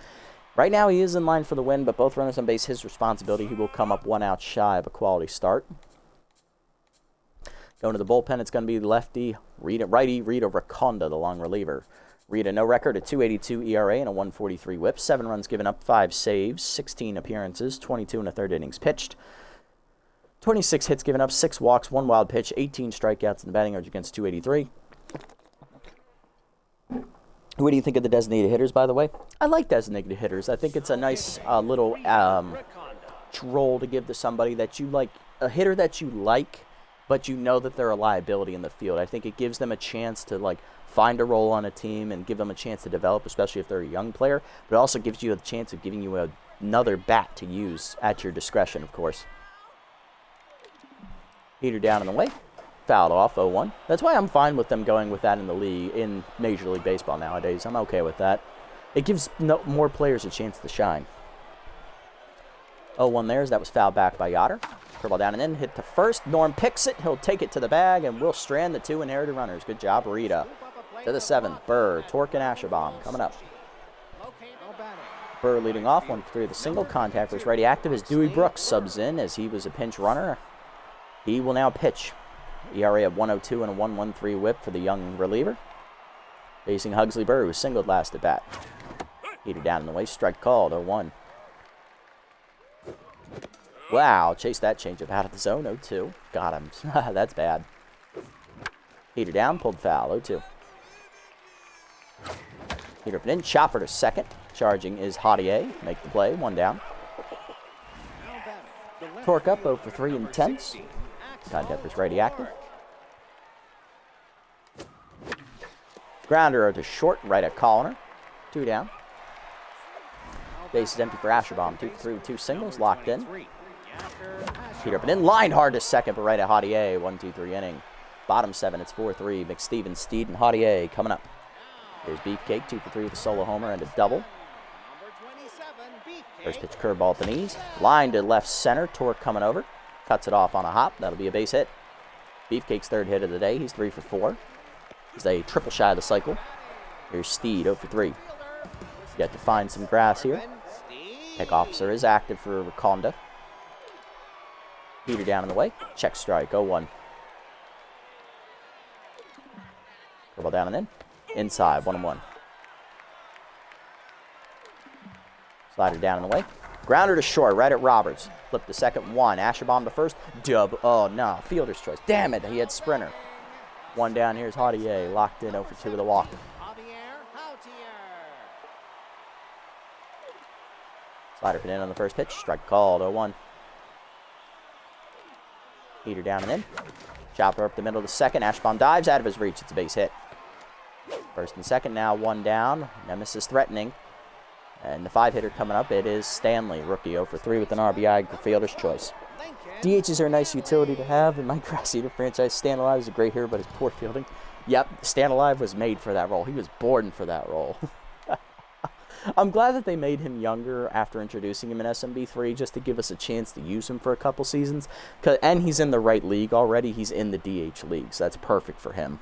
Right now, he is in line for the win, but both runners on base, his responsibility. He will come up 1 out shy of a quality start. Going to the bullpen, it's going to be righty Rita Raconda, the long reliever. Rita, no record, a .282 ERA and a .143 whip. 7 runs given up, 5 saves, 16 appearances, 22 1/3 innings pitched. 26 hits given up, 6 walks, 1 wild pitch, 18 strikeouts in the batting average against .283. What do you think of the designated hitters, by the way? I like designated hitters. I think it's a nice little role to give to somebody that you like, a hitter that you like, but you know that they're a liability in the field. I think it gives them a chance to find a role on a team and give them a chance to develop, especially if they're a young player. But it also gives you a chance of giving you another bat to use at your discretion, of course. Heater down in the way. Fouled off, 0-1. That's why I'm fine with them going with that in the league, in Major League Baseball nowadays. I'm okay with that. It gives more players a chance to shine. 0-1 there, as that was fouled back by Yoder. Curveball down and in, hit to first. Norm picks it. He'll take it to the bag, and we'll strand the 2 inherited runners. Good job, Rita. To the 7th, Burr, Torque, and Asherbomb coming up. Burr leading off, 1 for 3 with a single. Contact was ready active as Dewey Brooks subs in, as he was a pinch runner. He will now pitch. ERA of 1.02 and a 1.13 whip for the young reliever. Facing Hugsley Burr, who singled last at bat. Heater down in the way, strike called, 0-1. Wow, chased that changeup out of the zone, 0-2. Got him. That's bad. Heater down, pulled foul, 0-2. Heater up and in, chopper to second. Charging is Haudier. Make the play, 1 down. Torque up, 0 for 3 intense. Contact was righty active. Grounder to short, right at Colliner. 2 down. Base is empty for Asherbomb. 2 for 3 with 2 singles, locked in. Heater up and in, lined hard to second, but right at Haudier. 1-2-3 inning. Bottom 7, it's 4-3. McSteven, Steed, and Haudier coming up. Here's Beefcake, 2 for 3 with a solo homer and a double. First pitch curveball at the knees. Line to left center. Torque coming over. Cuts it off on a hop. That'll be a base hit. Beefcake's 3rd hit of the day. He's 3 for 4. He's a triple shy of the cycle. Here's Steed, 0 for 3. Yet to find some grass here. Pick officer is active for Raconda. Heater down in the way. Check strike, 0-1. Curveball down and in. Inside, 1-1. Slider down and away. Grounder to short, right at Roberts. Flip the second, 1. Asherbomb to first. Dub. Oh, no. Fielder's choice. Damn it. He had sprinter. 1 down. Here's Haudier. Locked in 0 for 2 with a walk. Slider put in on the first pitch. Strike called. 0-1. Heater down and in. Chopper up the middle of the second. Asherbomb dives out of his reach. It's a base hit. First and second now. 1 down. Nemesis threatening. And the 5-hitter coming up, it is Stanley, rookie 0 for 3 with an RBI, fielder's choice. DHs are a nice utility to have in my Grass Eater franchise. Stand Alive is a great hitter, but his poor fielding. Yep, Stand Alive was made for that role. He was born for that role. I'm glad that they made him younger after introducing him in SMB4 just to give us a chance to use him for a couple seasons. And he's in the right league already. He's in the DH league, so that's perfect for him.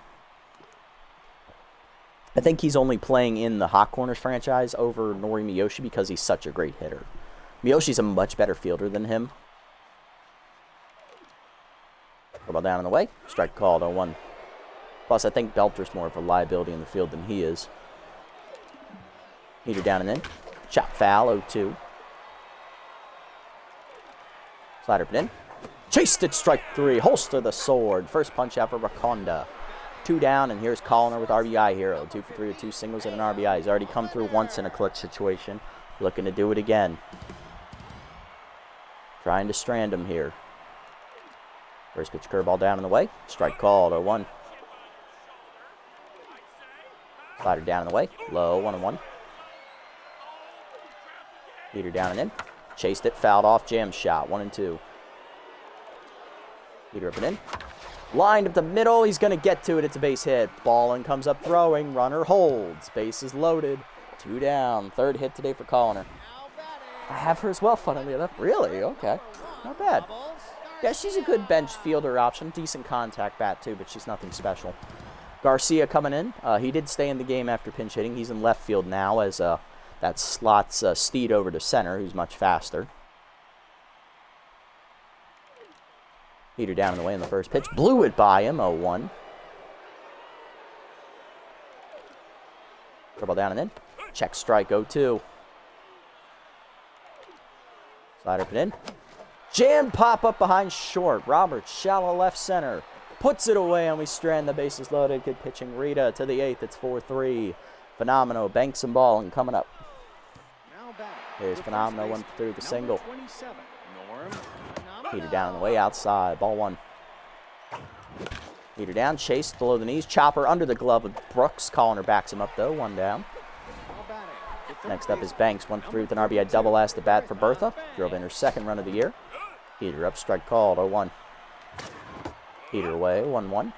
I think he's only playing in the Hot Corners franchise over Nori Miyoshi because he's such a great hitter. Miyoshi's a much better fielder than him. Ball down and away. Strike called 0-1. Plus, I think Belter's more of a liability in the field than he is. Heater down and in. Chop foul 0-2. Slider put in. Chased it, strike 3. Holster the sword. First punch out for Rakonda. 2 down, and here's Colliner with RBI hero. 2 for 3 with 2 singles and an RBI. He's already come through once in a clutch situation. Looking to do it again. Trying to strand him here. First pitch curveball down and away. Strike called 0-1. Slider down and away. Low 1-1. Heater down and in. Chased it, fouled off, jam shot 1-2. Heater up and in. Lined up the middle, he's going to get to it, it's a base hit. Ballin comes up throwing, runner holds. Base is loaded, 2 down. 3rd hit today for Colliner. I have her as well, funnily enough. Really? Okay. Not bad. Yeah, she's a good bench fielder option. Decent contact bat, too, but she's nothing special. Garcia coming in. He did stay in the game after pinch hitting. He's in left field now as that slots Steed over to center, who's much faster. Heater down and away in the first pitch. Blew it by him, 0-1. Curveball down and in. Check strike, 0-2. Slider put in. Jam pop up behind short. Roberts, shallow left center. Puts it away and we strand the bases loaded. Good pitching. Rita to the 8th. It's 4-3. Phenomenal. Banks and ball and coming up. Here's Phenomenal. 1 for 3 with the single. Heater down and away outside. Ball 1. Heater down. Chased below the knees. Chopper under the glove of Brooks. Colliner backs him up though. 1 down. Next up is Banks. 1 for 3 with an RBI double last at bat for Bertha. Drove in her 2nd run of the year. Heater up. Strike called. 0-1. Heater away. 1-1.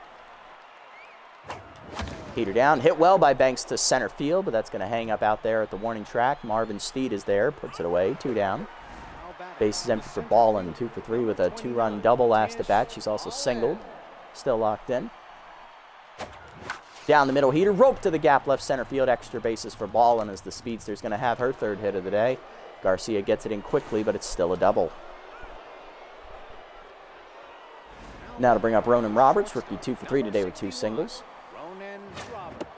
Heater down. Hit well by Banks to center field, but that's going to hang up out there at the warning track. Marvin Steed is there. Puts it away. 2 down. Base is empty for Ballin. 2 for 3 with a 2-run double last at bat. She's also singled. Still locked in. Down the middle, Heater. Rope to the gap left center field. Extra bases for Ballin as the speedster's going to have her 3rd hit of the day. Garcia gets it in quickly, but it's still a double. Now to bring up Ronan Roberts. Rookie 2 for 3 today with 2 singles.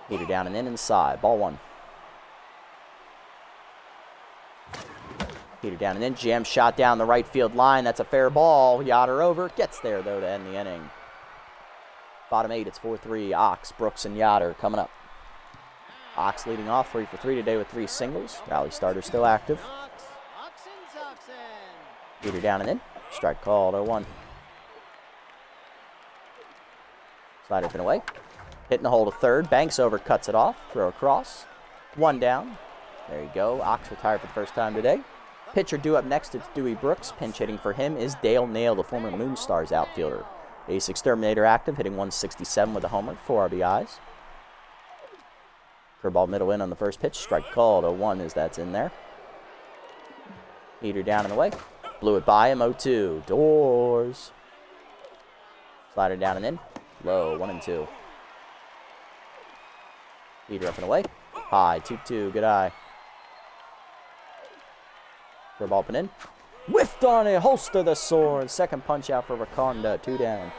Heater down and in inside. Ball 1. Heater down and in. Jam shot down the right field line. That's a fair ball. Yoder over. Gets there, though, to end the inning. Bottom 8, it's 4-3. Ox, Brooks, and Yoder coming up. Ox leading off 3 for 3 today with 3 singles. Rally starter still active. Heater down and in. Strike called 0-1. Slider pin away. Hitting the hole to 3rd. Banks over, cuts it off. Throw across. 1 down. There you go. Ox retired for the first time today. Pitcher due up next, it's Dewey Brooks. Pinch hitting for him is Dale Nail, the former Moonstars outfielder. Ace Exterminator active, hitting 167 with a homer, 4 RBIs. Curveball middle in on the first pitch. Strike called 0-1 as that's in there. Heater down and away. Blew it by him, 0-2. Doors. Slider down and in. Low, 1-2. Heater up and away. High, 2-2. Good eye. Curveball up and in. Whiffed on it. Holster the sword. 2nd punch out for Rakonda. 2 down.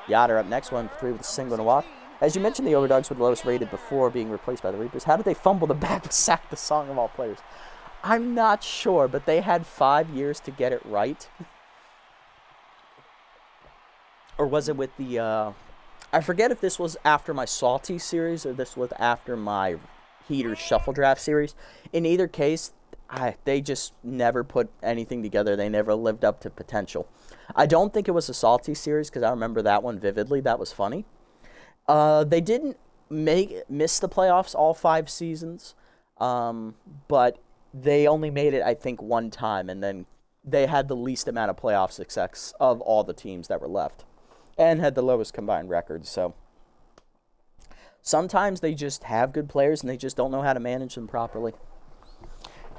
Yoder up next. 1 for 3 with a single and a walk. As you mentioned, the Overdogs were the lowest rated before being replaced by the Reapers. How did they fumble the bag to sack the song of all players? I'm not sure, but they had 5 years to get it right. Or was it with the, I forget if this was after my Salty series or this was after my Heaters Shuffle Draft series. In either case, they just never put anything together. They never lived up to potential. I don't think it was a Salty series because I remember that one vividly. That was funny. They didn't miss the playoffs all 5 seasons, but they only made it, I think, one time, and then they had the least amount of playoff success of all the teams that were left and had the lowest combined record. So sometimes they just have good players and they just don't know how to manage them properly.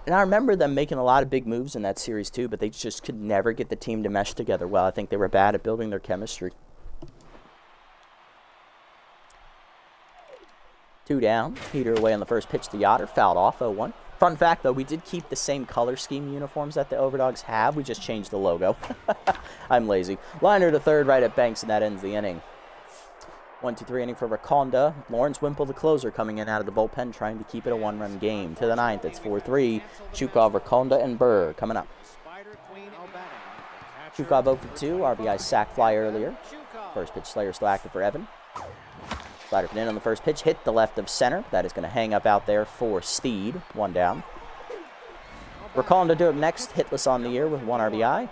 And I remember them making a lot of big moves in that series too, but they just could never get the team to mesh together well. I think they were bad at building their chemistry. 2 down. Heater away on the first pitch to Yoder. Fouled off, 0-1. Fun fact, though, we did keep the same color scheme uniforms that the Overdogs have. We just changed the logo. I'm lazy. Liner to third, right at Banks, and that ends the inning. 1-2-3 inning for Rakonda. Lawrence Wimple, the closer, coming in out of the bullpen, trying to keep it a 1-run game. To the 9th, it's 4-3. Chukov, Rakonda, and Burr coming up. Chukov 0 for 2. RBI sac fly earlier. First pitch, Slayer still active for Evan. Slider in on the first pitch, hit the left of center. That is going to hang up out there for Steed. 1 down. Rakonda do it next, hitless on the year with 1 RBI.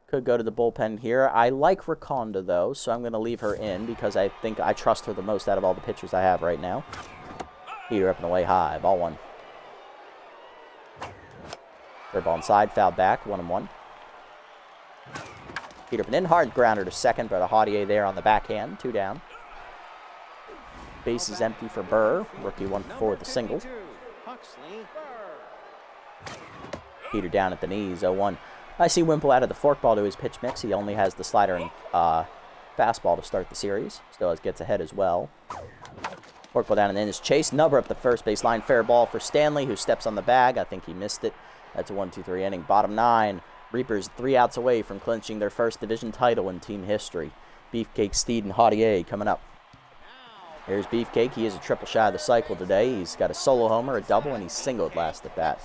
Could go to the bullpen here. I like Rakonda, though, so I'm going to leave her in because I think I trust her the most out of all the pitchers I have right now. Heater up and away high. Ball 1. Third ball inside, fouled back, 1-1. Heater up and in, hard grounder to second, but a Haudier there on the backhand. 2 down. Base is empty for Burr. Rookie 1 for 4 with a single. Heater down at the knees, 0-1. I see Wimple added the forkball to his pitch mix. He only has the slider and fastball to start the series. Still gets ahead as well. Forkball down and in is Chase. Nubber up the first baseline. Fair ball for Stanley, who steps on the bag. I think he missed it. That's a 1-2-3 inning. Bottom 9. Reapers 3 outs away from clinching their first division title in team history. Beefcake, Steed, and Haudier coming up. Here's Beefcake. He is a triple shy of the cycle today. He's got a solo homer, a double, and he's singled last at bat.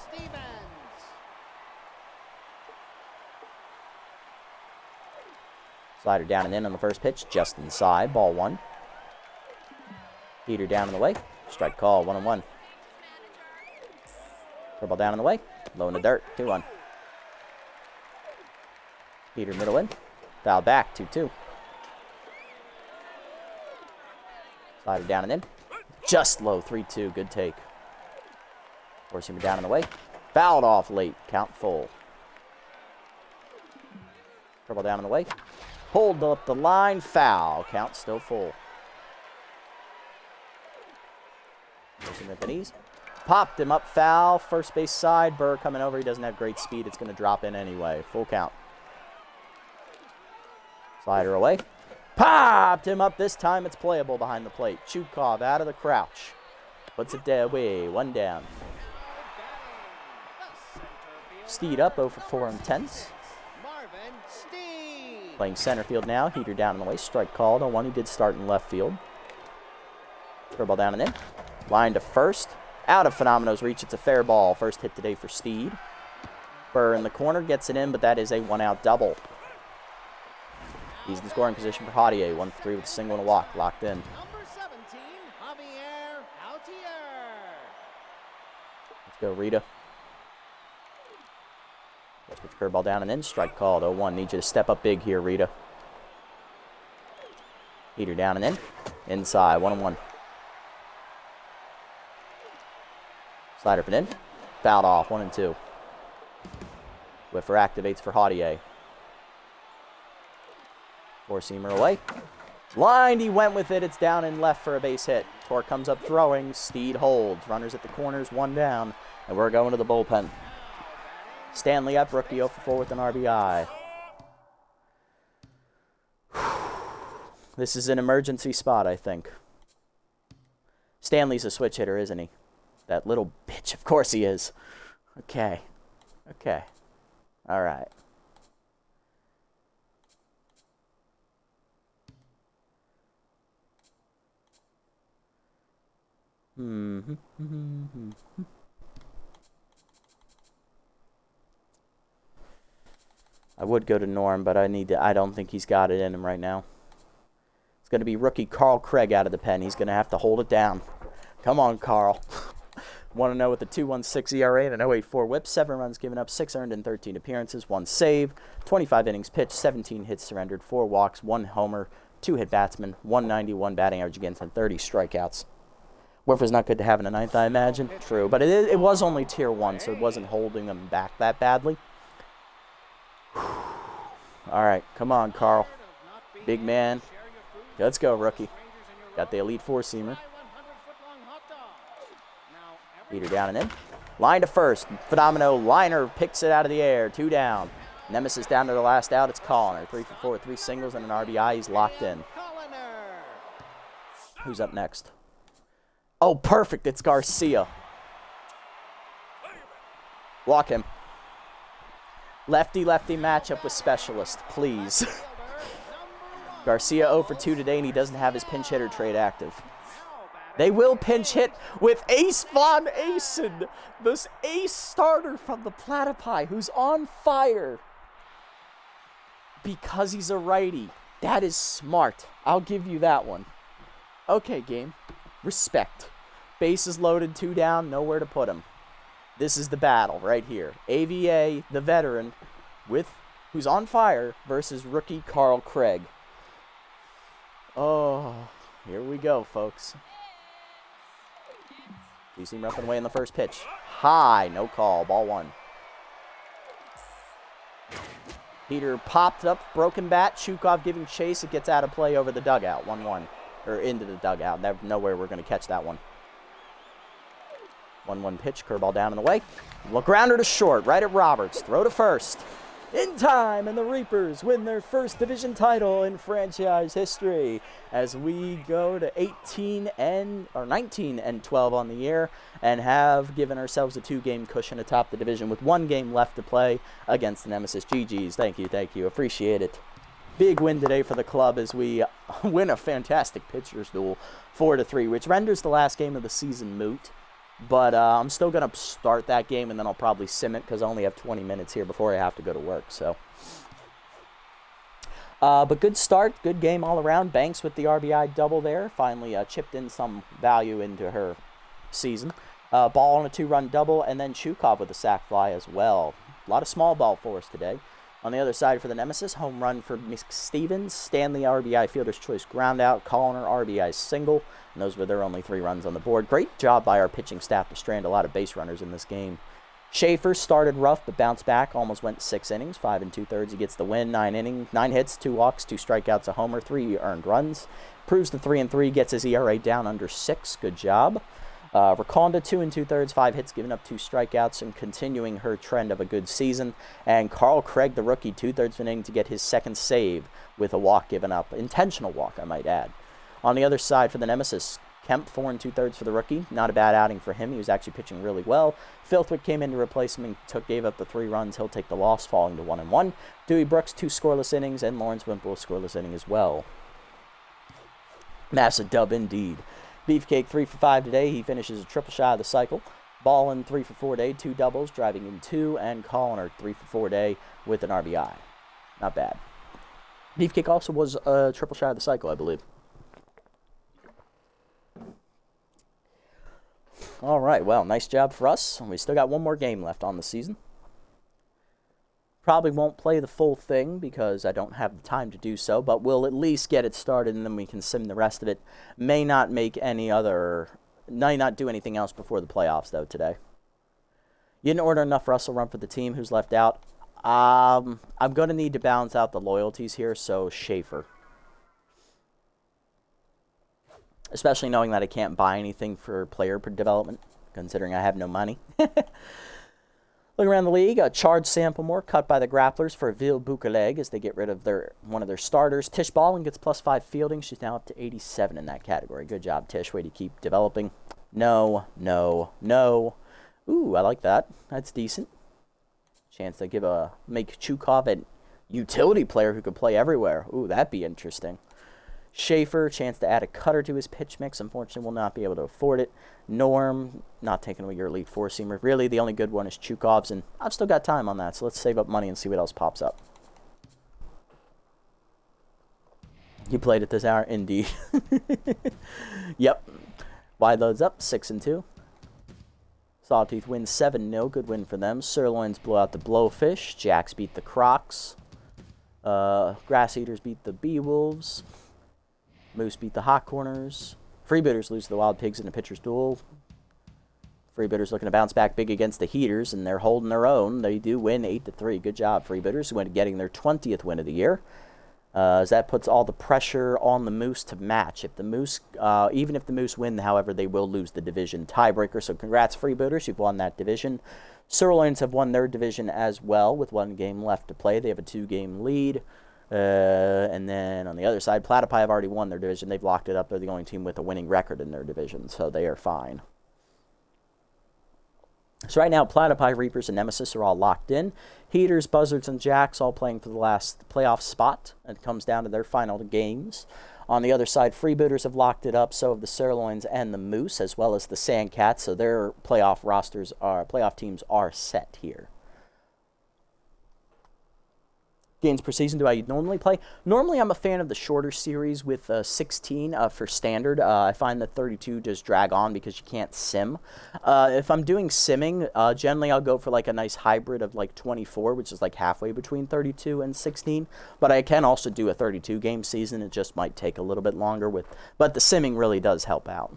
Slider down and in on the first pitch, just inside, ball 1. Heater down and away, strike call, 1-1. Curveball down and away, low in the dirt, 2-1. Heater middle in, foul back, 2-2. Slider down and in, just low, 3-2, good take. Forcing him down and away, fouled off late, count full. Curveball down and away. Pulled up the line, foul. Count still full. Pushing at the knees. Popped him up, foul. First base side. Burr coming over. He doesn't have great speed. It's going to drop in anyway. Full count. Slider away. Popped him up. This time it's playable behind the plate. Chukov out of the crouch. Puts it away. 1 down. Steed up 0 for 4 intense. Playing center field now. Heater down in the way. Strike called on 1 who did start in left field. Curveball down and in. Line to first. Out of Phenomeно's reach. It's a fair ball. First hit today for Steed. Burr in the corner. Gets it in, but that is a 1-out double. He's in scoring position for Haudier. 1 for 3 with a single and a walk. Locked in. Let's go, Rita. Let's put the curveball down and in. Strike called. 0-1. Need you to step up big here, Rita. Heater down and in. Inside. 1-1. Slider up and in. Fouled off. 1-2. Whiffer activates for Haudier. Four-seamer away. Lined. He went with it. It's down and left for a base hit. Torque comes up throwing. Steed holds. Runners at the corners. 1 down. And we're going to the bullpen. Stanley up, rookie 0 for 4 with an RBI. This is an emergency spot, I think. Stanley's a switch hitter, isn't he? That little bitch, of course he is. Okay. Okay. All right. I would go to Norm, but I don't think he's got it in him right now. It's going to be rookie Carl Craig out of the pen. He's going to have to hold it down. Come on, Carl. 1-0 with a 2.16 ERA and an 0.84 whip. 7 runs given up, 6 earned in 13 appearances, 1 save, 25 innings pitched, 17 hits surrendered, 4 walks, 1 homer, 2 hit batsmen, 191 batting average against, and 30 strikeouts. Whiffer's not good to have in a ninth, I imagine. True, but it was only tier 1, so it wasn't holding them back that badly. All right, come on, Carl. Big man. Let's go, rookie. Got the elite 4-seamer. Beater down and in. Line to first. Phenomenal liner picks it out of the air. 2 down. Nemesis down to the last out. It's Colliner. 3 for 4, 3 singles and an RBI. He's locked in. Who's up next? Oh, perfect. It's Garcia. Walk him. Lefty-lefty matchup with specialist, please. Garcia 0 for 2 today, and he doesn't have his pinch hitter trade active. They will pinch hit with Ace Von Asen, this ace starter from the Platypi, who's on fire because he's a righty. That is smart. I'll give you that one. Okay, game. Respect. Bases loaded, 2 down, nowhere to put him. This is the battle right here. AVA, the veteran, who's on fire, versus rookie Carl Craig. Oh, here we go, folks. You see him roughing away in the first pitch. High, no call, ball 1. Peter popped up, broken bat. Chukov giving chase. It gets out of play over the dugout, 1-1. Or into the dugout. Nowhere we're going to catch that one. 1-1 pitch, curveball down and away. Look, grounder to short, right at Roberts. Throw to first. In time, and the Reapers win their first division title in franchise history as we go to 19-12 on the year and have given ourselves a 2-game cushion atop the division with 1 game left to play against the Nemesis. GG's. Thank you. Appreciate it. Big win today for the club as we win a fantastic pitcher's duel 4-3, which renders the last game of the season moot. But I'm still going to start that game, and then I'll probably sim it because I only have 20 minutes here before I have to go to work. So, but good start, good game all around. Banks with the RBI double there. Finally chipped in some value into her season. Ball on a 2-run double, and then Chukov with a sac fly as well. A lot of small ball for us today. On the other side for the Nemesis, home run for Mick Stevens. Stanley RBI fielder's choice ground out. Colliner RBI single. And those were their only 3 runs on the board. Great job by our pitching staff to strand a lot of base runners in this game. Schaefer started rough but bounced back. Almost went 6 innings, 5 2/3. He gets the win. 9 hits, 2 walks, 2 strikeouts, a homer, 3 earned runs. Proves the 3-3. Gets his ERA down under 6. Good job. Rakonda 2 2/3, 5 hits, giving up 2 strikeouts, and continuing her trend of a good season. And Carl Craig, the rookie, 2/3 of an inning to get his 2nd save with a walk given up. Intentional walk, I might add. On the other side for the Nemesis, Kemp 4 2/3 for the rookie. Not a bad outing for him. He was actually pitching really well. Filthwick came in to replace him and gave up the 3 runs. He'll take the loss, falling to 1-1. Dewey Brooks 2 scoreless innings, and Lawrence Wimple a scoreless inning as well. Massive dub indeed. Beefcake 3 for 5 today. He finishes a triple shy of the cycle. Ballin 3 for 4 today, 2 doubles, driving in 2, and Colliner 3 for 4 today with an RBI. Not bad. Beefcake also was a triple shy of the cycle, I believe. All right, well, nice job for us. We still got 1 more game left on the season. Probably won't play the full thing because I don't have the time to do so, but we'll at least get it started and then we can sim the rest of it. May not do anything else before the playoffs, though, today. You didn't order enough Russell Run for the team. Who's left out? I'm going to need to balance out the loyalties here, so Schaefer. Especially knowing that I can't buy anything for player development, considering I have no money. Looking around the league, Charge Samplemore cut by the Grapplers for Ville Bukaleg as they get rid of one of their starters. Tish Baldwin gets +5 fielding. She's now up to 87 in that category. Good job, Tish. Way to keep developing. No. Ooh, I like that. That's decent. Chance to make Chukov a utility player who could play everywhere. Ooh, that'd be interesting. Schaefer, chance to add a cutter to his pitch mix. Unfortunately, will not be able to afford it. Norm, not taking away your elite four-seamer. Really, the only good one is Chukov's, and I've still got time on that, so let's save up money and see what else pops up. You played it this hour? Indeed. Yep. Wide loads up, 6-2. Sawtooth wins 7-0. Good win for them. Sirloins blow out the Blowfish. Jacks beat the Crocs. Grass Eaters beat the Beewolves. Moose beat the Hot Corners. Freebooters lose to the Wild Pigs in a pitcher's duel. Freebooters looking to bounce back big against the Heaters, and they're holding their own. They do win 8-3. Good job, Freebooters, who went getting their 20th win of the year. As that puts all the pressure on the Moose to match. If the Moose, even if the Moose win, however, they will lose the division tiebreaker. So congrats, Freebooters, you've won that division. Sirloins have won their division as well with 1 game left to play. They have a 2-game lead. And then on the other side, Platypi have already won their division. They've locked it up. They're the only team with a winning record in their division, so they are fine. So right now, Platypi, Reapers, and Nemesis are all locked in. Heaters, Buzzards, and Jacks all playing for the last playoff spot. It comes down to their final games. On the other side, Freebooters have locked it up. So have the Sirloins and the Moose, as well as the Sandcats. So their playoff teams are set here. Games per season do I normally play? Normally, I'm a fan of the shorter series with 16 for standard. I find that 32 does drag on because you can't sim. If I'm doing simming, generally I'll go for like a nice hybrid of like 24, which is like halfway between 32 and 16. But I can also do a 32-game season. It just might take a little bit longer but the simming really does help out.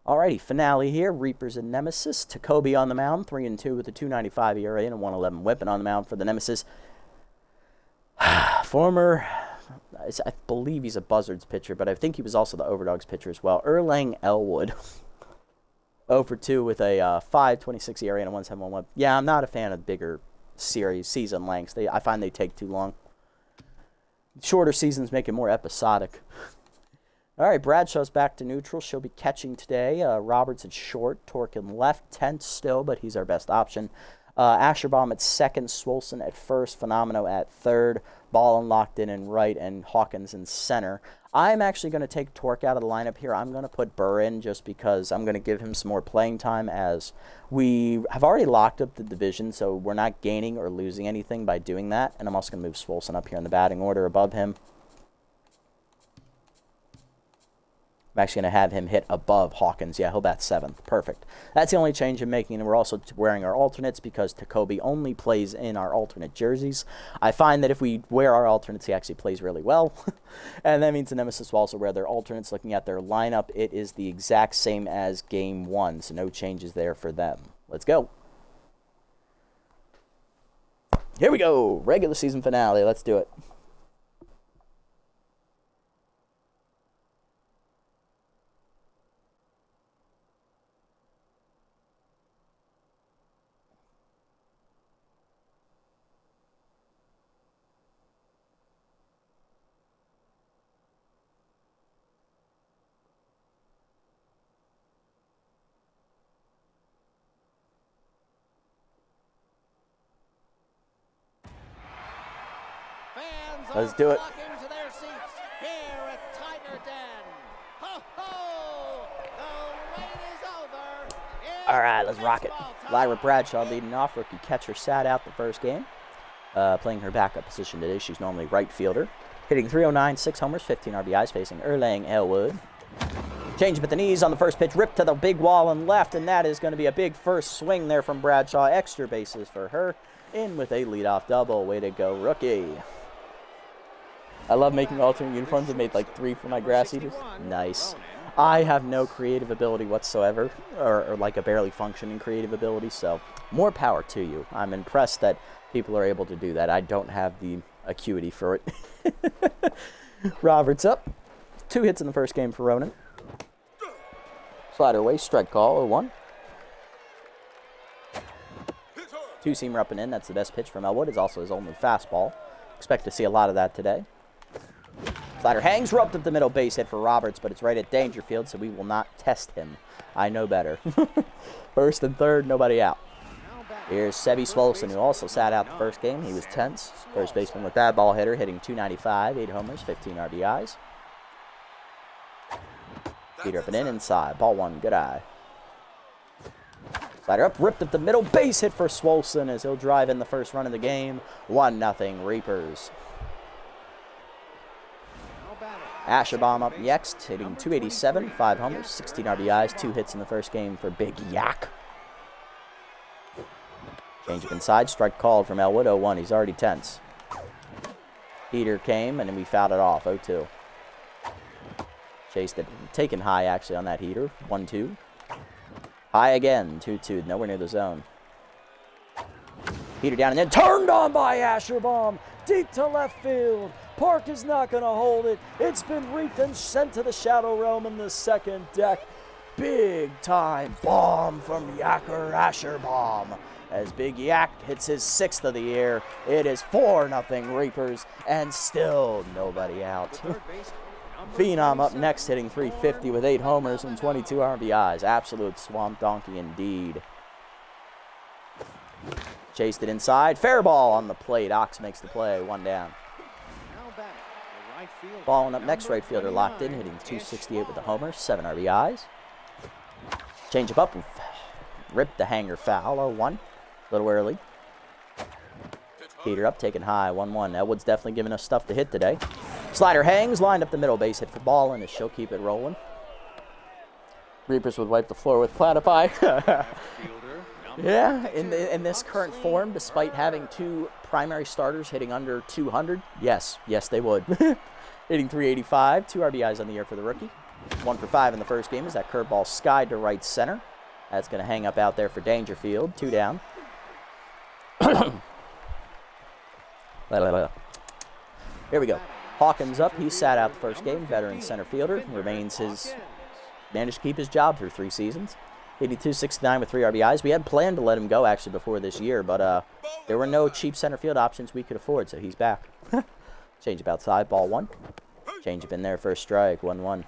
Alrighty, finale here. Reapers and Nemesis. Tacoby on the mound, 3-2 with a 2.95 ERA and a 1.11 whip. And on the mound for the Nemesis, former, I believe he's a Buzzards pitcher, but I think he was also the Overdogs pitcher as well. Erlang Elwood, 0-2 with a 5.26 ERA and a 1.71 whip. Yeah, I'm not a fan of bigger season lengths. I find they take too long. Shorter seasons make it more episodic. All right, Bradshaw's back to neutral. She'll be catching today. Roberts at short, Torque in left, tenth still, but he's our best option. Asherbaum at second, Swolson at first, Phenomeno at third, Ballin locked in right, and Hawkins in center. I'm actually going to take Torque out of the lineup here. I'm going to put Burr in just because I'm going to give him some more playing time, as we have already locked up the division, so we're not gaining or losing anything by doing that. And I'm also going to move Swolson up here in the batting order above him. I'm actually going to have him hit above Hawkins. Yeah, he'll bat 7th. Perfect. That's the only change I'm making, and we're also wearing our alternates because Tacoby only plays in our alternate jerseys. I find that if we wear our alternates, he actually plays really well. And that means the Nemesis will also wear their alternates. Looking at their lineup, it is the exact same as Game 1, so no changes there for them. Let's go. Here we go. Regular season finale. Let's do it. Let's do it. All right, let's rock it. Lyra Bradshaw leading off. Rookie catcher sat out the first game. Playing her backup position today. She's normally right fielder. Hitting .309, 6 homers, 15 RBIs, facing Erlang Elwood. Change up at the knees on the first pitch. Ripped to the big wall and left, and that is going to be a big first swing there from Bradshaw. Extra bases for her. In with a leadoff double. Way to go, rookie. I love making alternate uniforms. I made like 3 for my Grass Eaters. Nice. I have no creative ability whatsoever, or like a barely functioning creative ability, so more power to you. I'm impressed that people are able to do that. I don't have the acuity for it. Roberts up. 2 hits in the first game for Ronan. Slider away, strike call, 0-1. 2-seamer up and in. That's the best pitch from Elwood. It's also his only fastball. Expect to see a lot of that today. Slider hangs, up at the middle, base hit for Roberts, but it's right at Dangerfield, so we will not test him. I know better. First and third, nobody out. Here's Sebi Swolson, who also sat out the first game. He was tense. First baseman with that ball hitter, hitting .295, 8 homers, 15 RBIs. Heater up and in inside. Ball one, good eye. Slider up, ripped up the middle. Base hit for Swolson as he'll drive in the first run of the game. 1-0 Reapers. Asherbaum up next, hitting .287, 5 homers, 16 RBIs, 2 hits in the first game for Big Yak. Change up inside, strike called from Elwood, 0-1. He's already tense. Heater came, and then we fouled it off, 0-2. Chased it, taken high actually on that heater, 1-2. High again, 2-2, nowhere near the zone. Heater down and then turned on by Asherbaum, deep to left field. Park is not going to hold it. It's been reaped and sent to the shadow realm in the second deck. Big time bomb from Yacker Asherbaum. As Big Yak hits his 6th of the year, it is 4-0 Reapers, and still nobody out. Phenom up next, hitting .350 with 8 homers and 22 RBIs. Absolute swamp donkey indeed. Chased it inside. Fair ball on the plate. Ox makes the play. 1 down. Balling up next, right fielder locked in, hitting .268 with a homer, 7 RBIs. Change up and ripped the hanger foul. 0-1. A little early. Heater up, taken high, 1-1. Elwood's definitely giving us stuff to hit today. Slider hangs, lined up the middle, base hit for ball, and she'll keep it rolling. Reapers would wipe the floor with Platypi. Yeah, in this current form, despite having 2 primary starters hitting under 200, yes, they would. Hitting .385, 2 RBIs on the year for the rookie. 1 for 5 in the first game as that curveball skied to right center. That's going to hang up out there for Dangerfield, 2 down. Here we go. Hawkins up. He sat out the first game. Veteran center fielder. Managed to keep his job through 3 seasons. 82-69 with 3 RBIs. We had planned to let him go actually before this year, but there were no cheap center field options we could afford, so he's back. Change up outside. Ball 1. Change up in there for a strike. 1-1.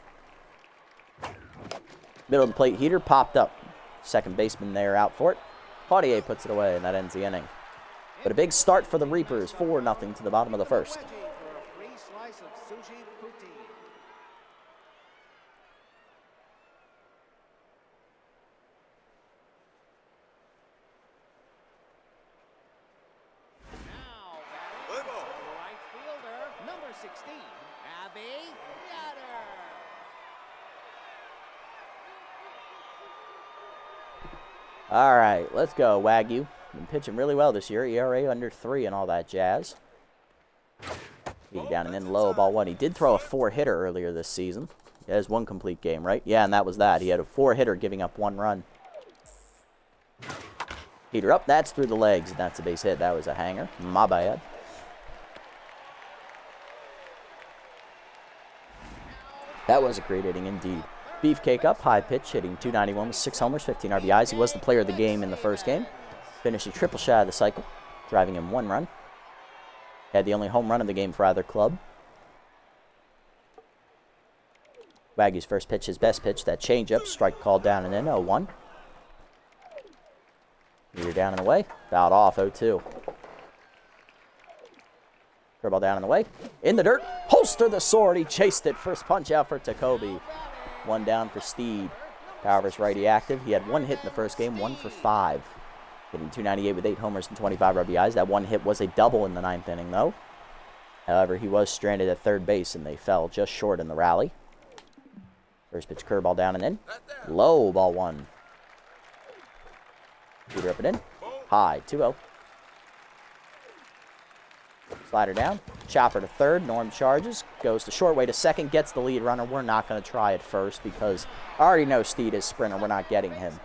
Middle of the plate heater popped up. Second baseman there out for it. Poitier puts it away, and that ends the inning. But a big start for the Reapers, 4-0 to the bottom of the first. All right, let's go, Wagyu. Been pitching really well this year. ERA under 3 and all that jazz. He's down and in low, ball 1. He did throw a 4-hitter earlier this season. He has 1 complete game, right? Yeah, and that was that. He had a 4-hitter giving up 1 run. Heater up. That's through the legs, and that's a base hit. That was a hanger. My bad. That was a great inning indeed. Beefcake up, high pitch, hitting .291 with 6 homers, 15 RBIs. He was the player of the game in the first game. Finished a triple shy of the cycle, driving in 1 run. Had the only home run of the game for either club. Wagyu's first pitch, his best pitch, that changeup, strike called down and in, 0-1. You're down and away, fouled off, 0-2. Curveball down and away, in the dirt, holster the sword, he chased it, first punch out for Tacoby. 1 down for Steed. Power versus righty active. He had 1 hit in the first game, 1 for 5. Hitting .298 with 8 homers and 25 RBIs. That 1 hit was a double in the 9th inning, though. However, he was stranded at third base, and they fell just short in the rally. First pitch curveball down and in. Low, ball 1. Heater up and in. High, 2-0. Slider down. Chopper to third. Norm charges. Goes to short, way to second. Gets the lead runner. We're not going to try it first because I already know Steed is sprinter. We're not getting him.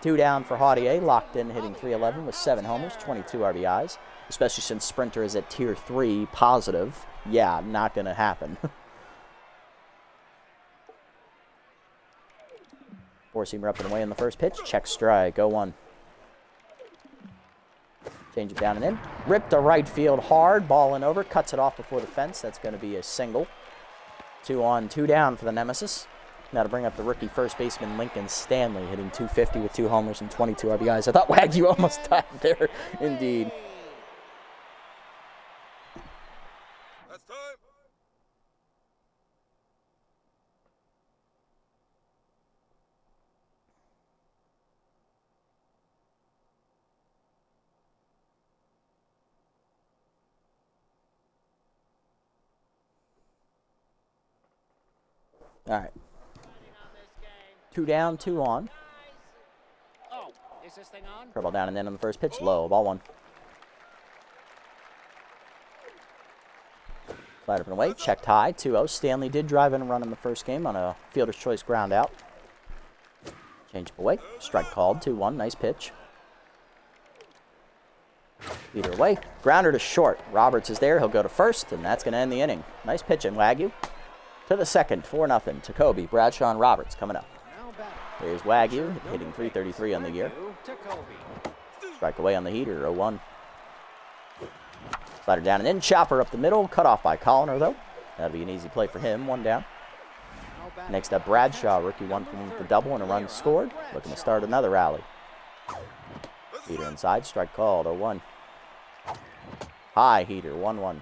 2 down for Haudier. Locked in, hitting .311 with 7 homers, 22 RBIs. Especially since sprinter is at tier 3 positive. Yeah, not going to happen. 4-seamer up and away in the first pitch. Check strike. 0-1. Change it down and in. Ripped to right field hard. Ball and over. Cuts it off before the fence. That's going to be a single. 2 on, 2 down for the Nemesis. Now to bring up the rookie first baseman Lincoln Stanley, hitting .250 with 2 homers and 22 RBIs. I thought Wagyu almost died there, indeed. That's time. All right. 2 down, 2 on. Oh, is this thing on? Curveball down and in on the first pitch. Low, ball 1. Slide up and away. Checked high. 2-0. Stanley did drive in a run in the first game on a fielder's choice ground out. Change up away. Strike called. 2-1. Nice pitch. Either way. Grounder to short. Roberts is there. He'll go to first, and that's going to end the inning. Nice pitching, Wagyu. To the second. 4-0. to Kobe. Bradshaw and Roberts coming up. Here's Wagyu, hitting .333 on the year. Strike away on the heater, 0-1. Slider down and in, chopper up the middle, cut off by Colliner, though. That'll be an easy play for him, 1 down. Next up, Bradshaw, rookie 1 for the double and a run scored. Looking to start another rally. Heater inside, strike called, 0-1. High heater, 1-1.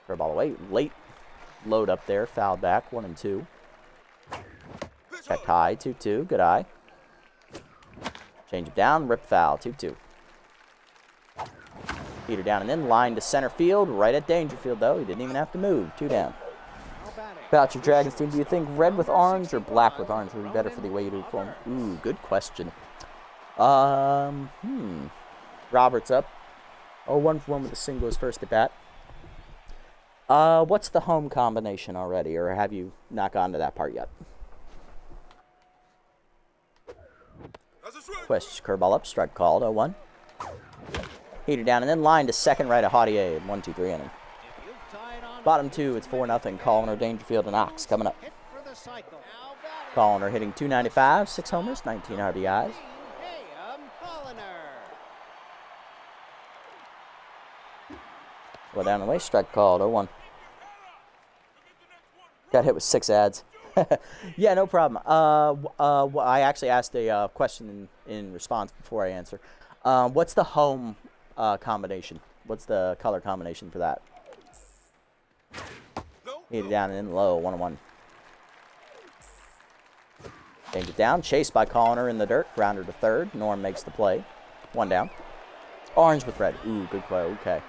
Curveball away, late load up there, foul back, 1-2. Check high, 2-2, good eye. Change it down, rip foul, 2-2. Heater down and in, line to center field, right at Dangerfield though. He didn't even have to move, 2 down. About your Dragons team, do you think red with orange or black with orange would be better for the way you do form? Ooh, good question. Roberts up. 0-1 for 1 with a single his first at bat. What's the home combination already, or have you not gotten to that part yet? Question, curveball up, strike called, 0-1. Heater down and then line to second right of Haudier, 1-2-3 inning. Bottom 2, it's 4-0. Colliner, Dangerfield, and Ox coming up. Colliner hitting .295, 6 homers, 19 RBIs. Well, down the way, strike called, 0-1. Got hit with 6 ads. Yeah, no problem. I actually asked a question in response before I answer. What's the home combination? What's the color combination for that? Hit it down and in low, 1-1. Change it down, chased by Colliner in the dirt, grounder to third. Norm makes the play, 1 down. Orange with red. Ooh, good play. Okay.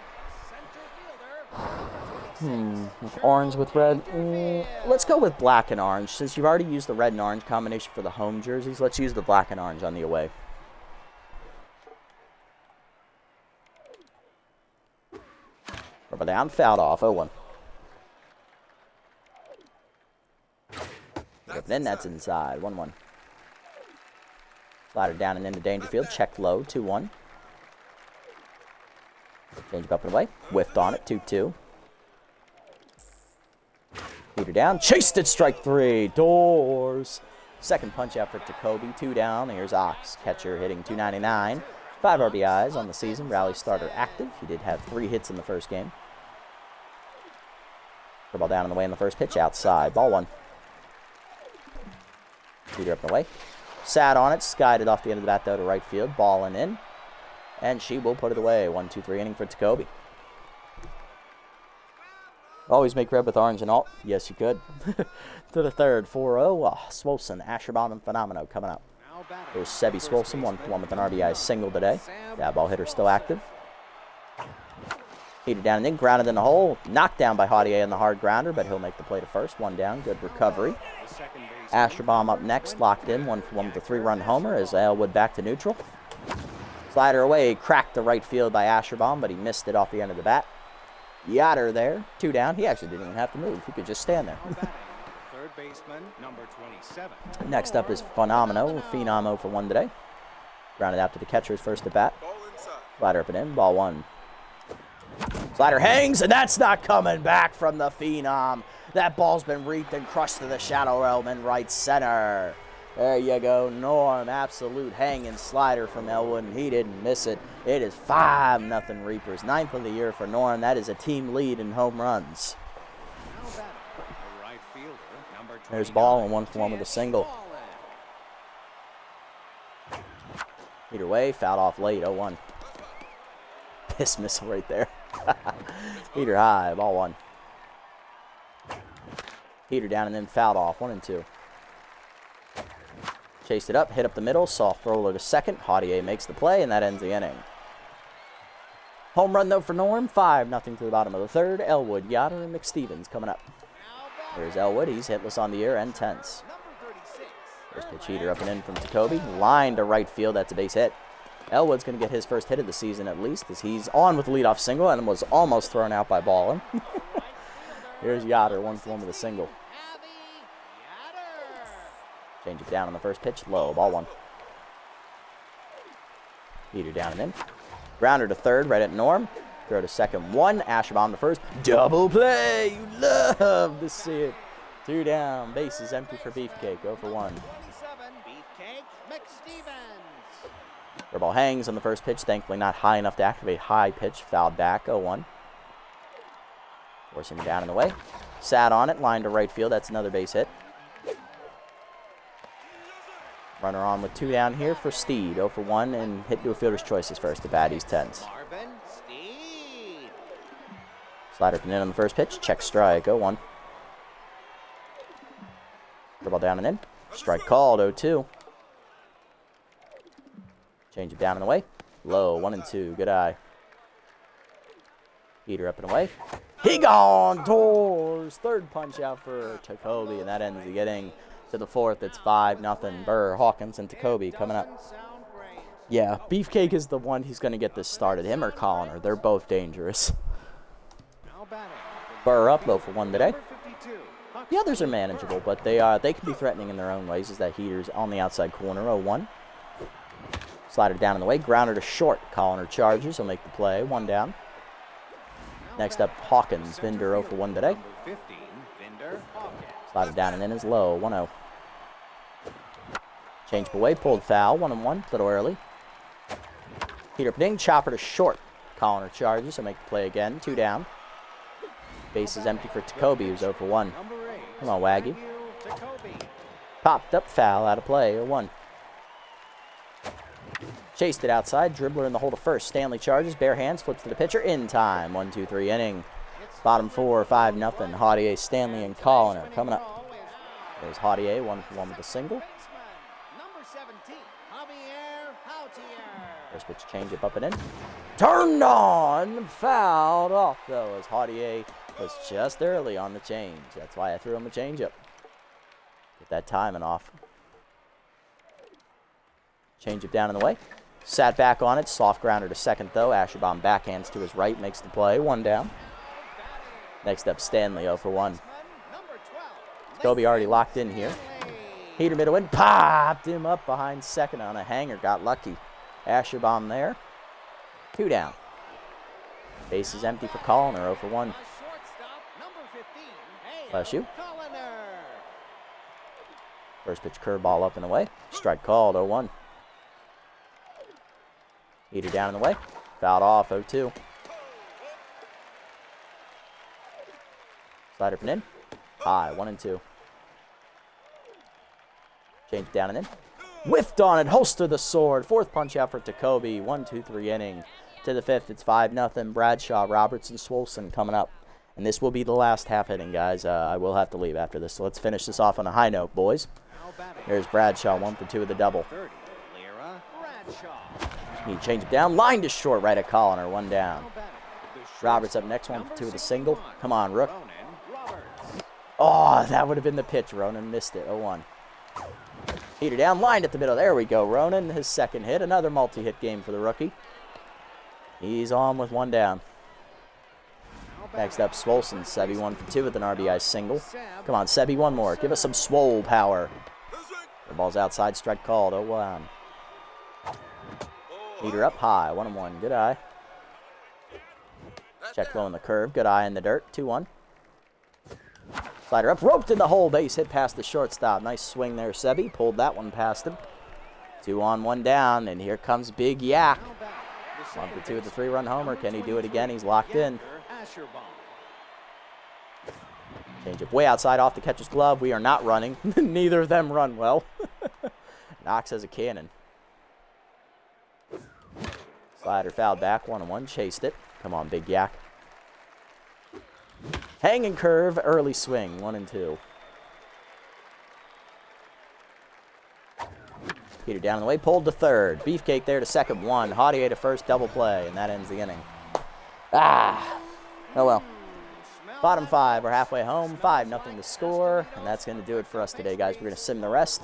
Orange with red. Let's go with black and orange. Since you've already used the red and orange combination for the home jerseys, let's use the black and orange on the away. Rubber down, fouled off, 0-1. Then that's inside, 1-1. Slider down and into Dangerfield, checked low, 2-1. Change up and away, whiffed on it, 2-2. Heater down, chased it, strike 3, doors. Second punch effort to Kobe, 2 down. Here's Ox, catcher hitting .299. 5 RBIs on the season, rally starter active. He did have 3 hits in the first game. Ball down and away in the first pitch, outside, ball 1. Heater up and away. Sat on it, skied it off the end of the bat though to right field, ball and in. And she will put it away, 1-2-3 inning for Jacoby. Always make red with orange and alt. Yes, you could. To the third, 4-0. Swolson, Asherbomb, and Phenomeno coming up. There's Sebi Swolson, 1-for-1 with an RBI single today. That ball hitter still active. Heated down and in, grounded in the hole. Knocked down by Haudier in the hard grounder, but he'll make the play to first. 1 down, good recovery. Asherbomb up next, locked in, 1-for-1 with a 3-run homer as Elwood back to neutral. Slider away, cracked the right field by Asherbomb, but he missed it off the end of the bat. Yoder there, 2 down. He actually didn't even have to move. He could just stand there. Third baseman, number 27. Next up is Phenomeno for 1 today. Grounded out to the catcher's first at bat. Slider up and in, ball 1. Slider hangs, and that's not coming back from the Phenom. That ball's been reaped and crushed to the shadow realm in right center. There you go, Norm, absolute hanging slider from Elwood, and he didn't miss it. It is 5-0 Reapers, 9th of the year for Norm. That is a team lead in home runs. Now batting, the right fielder, There's ball and 1-for-1 with a single. Either way, fouled off late, 0-1. Piss missile right there. Heater high, ball 1. Heater down and then fouled off, 1-2. Chased it up, hit up the middle, soft roller to second. Haudier makes the play, and that ends the inning. Home run, though, for Norm. 5-0 to the bottom of the third. Elwood, Yoder, and McStevens coming up. There's Elwood. He's hitless on the year and tense. First pitch heater up and in from Jacoby. Line to right field. That's a base hit. Elwood's going to get his first hit of the season at least, as he's on with the leadoff single and was almost thrown out by Ballin. Here's Yoder, 1-for-1 with a single. Change it down on the first pitch. Low, ball 1. Heater down and in. Grounder to third, right at Norm. Throw to second, 1. Asherbomb to first. Double play! You love to see it. 2 down. Bases empty for Beefcake. 0-for-1. Air ball hangs on the first pitch. Thankfully not high enough to activate high pitch. Fouled back. 0-1. Forcing him down in the way. Sat on it. Line to right field. That's another base hit. Runner on with 2 down here for Steed. 0-for-1 and hit to a fielder's choices first. The bat, he's tense. Slider from in on the first pitch. Check strike. 0-1. Ball down and in. Strike called. 0-2. Change it down and away. Low. 1-2. Good eye. Heater up and away. He gone. Tours. Third punch out for Jacoby, and that ends the inning. To the fourth, it's 5-0. Burr, Hawkins, and Jacoby coming up. Yeah, Beefcake is the one who's going to get this started. Him or Colliner. They're both dangerous. Burr up, though, for 1 today. The others are manageable, but they can be threatening in their own ways, as that heater's on the outside corner. 0-1. Slider down in the way. Grounder to short. Colliner charges. He'll make the play. 1 down. Next up, Hawkins. Vinder 0-for-1 today. Slider down and in is low. 1-0. Change away. Pulled foul. 1-1. A little early. Heater ding. Chopper to short. Colliner charges. He'll make the play again. 2 down. Base is empty for Jacoby, who's 0-for-1. Come on, Waggy. Popped up, foul, out of play, 0-1. Chased it outside, dribbler in the hole to first. Stanley charges, bare hands, flips to the pitcher, in time. 1-2-3 inning. Bottom 4, 5-0. Haudier, Stanley, and Colliner coming up. There's Haudier, 1-for-1 with a single. First pitch change up and in. Turned on, fouled off though, as Haudier was just early on the change. That's why I threw him a changeup. Get that timing off. Change it down in the way. Sat back on it. Soft grounder to second though. Asherbomb backhands to his right. Makes the play. 1 down. Next up, Stanley 0-for-1. Jacoby already locked in here. Heater middle in. Popped him up behind second on a hanger. Got lucky. Asherbomb there. 2 down. Base is empty for Colliner. 0-for-1. Bless you. First pitch curveball up and away. Strike called. 0-1. Heater down in the way. Fouled off. 0-2. Slider from in. High. 1-2. Change down and in. Whiffed on it. Holster the sword. 4th punch out for Jacoby. 1-2-3 inning. To the 5th, it's 5-0. Bradshaw, Robertson, Swolson coming up. And this will be the last half inning, guys. I will have to leave after this. So let's finish this off on a high note, boys. There's Bradshaw, 1-for-2 with a double. He changed it down. Line to short, right at Colliner. 1 down. Roberts up next, 1-for-2 with a single. Come on, Rook. Oh, that would have been the pitch. Ronan missed it. 0-1. Heater down, lined at the middle. There we go. Ronan, his second hit. Another multi-hit game for the rookie. He's on with 1 down. Next up, Swolson. Sebi 1-for-2 with an RBI single. Come on, Sebi, 1 more. Give us some swole power. The ball's outside. Strike called. 0-1. Heater up high. 1-1. Good eye. Check low in the curve. Good eye in the dirt. 2-1. Slider up. Roped in the hole. Base hit past the shortstop. Nice swing there, Sebi. Pulled that one past him. 2 on, 1 down. And here comes Big Yak. 1-for-2 with a 3-run homer. Can he do it again? He's locked in. Changeup way outside off the catcher's glove. We are not running. Neither of them run well. Knox has a cannon. Slider fouled back. 1-1. Chased it. Come on, Big Yak. Hanging curve. Early swing. 1-2. Peter down the way. Pulled to third. Beefcake there to second. 1. Haudier to first. Double play. And that ends the inning. Ah. Oh well. Bottom 5. We're halfway home. 5-0 to score. And that's going to do it for us today, guys. We're going to sim the rest.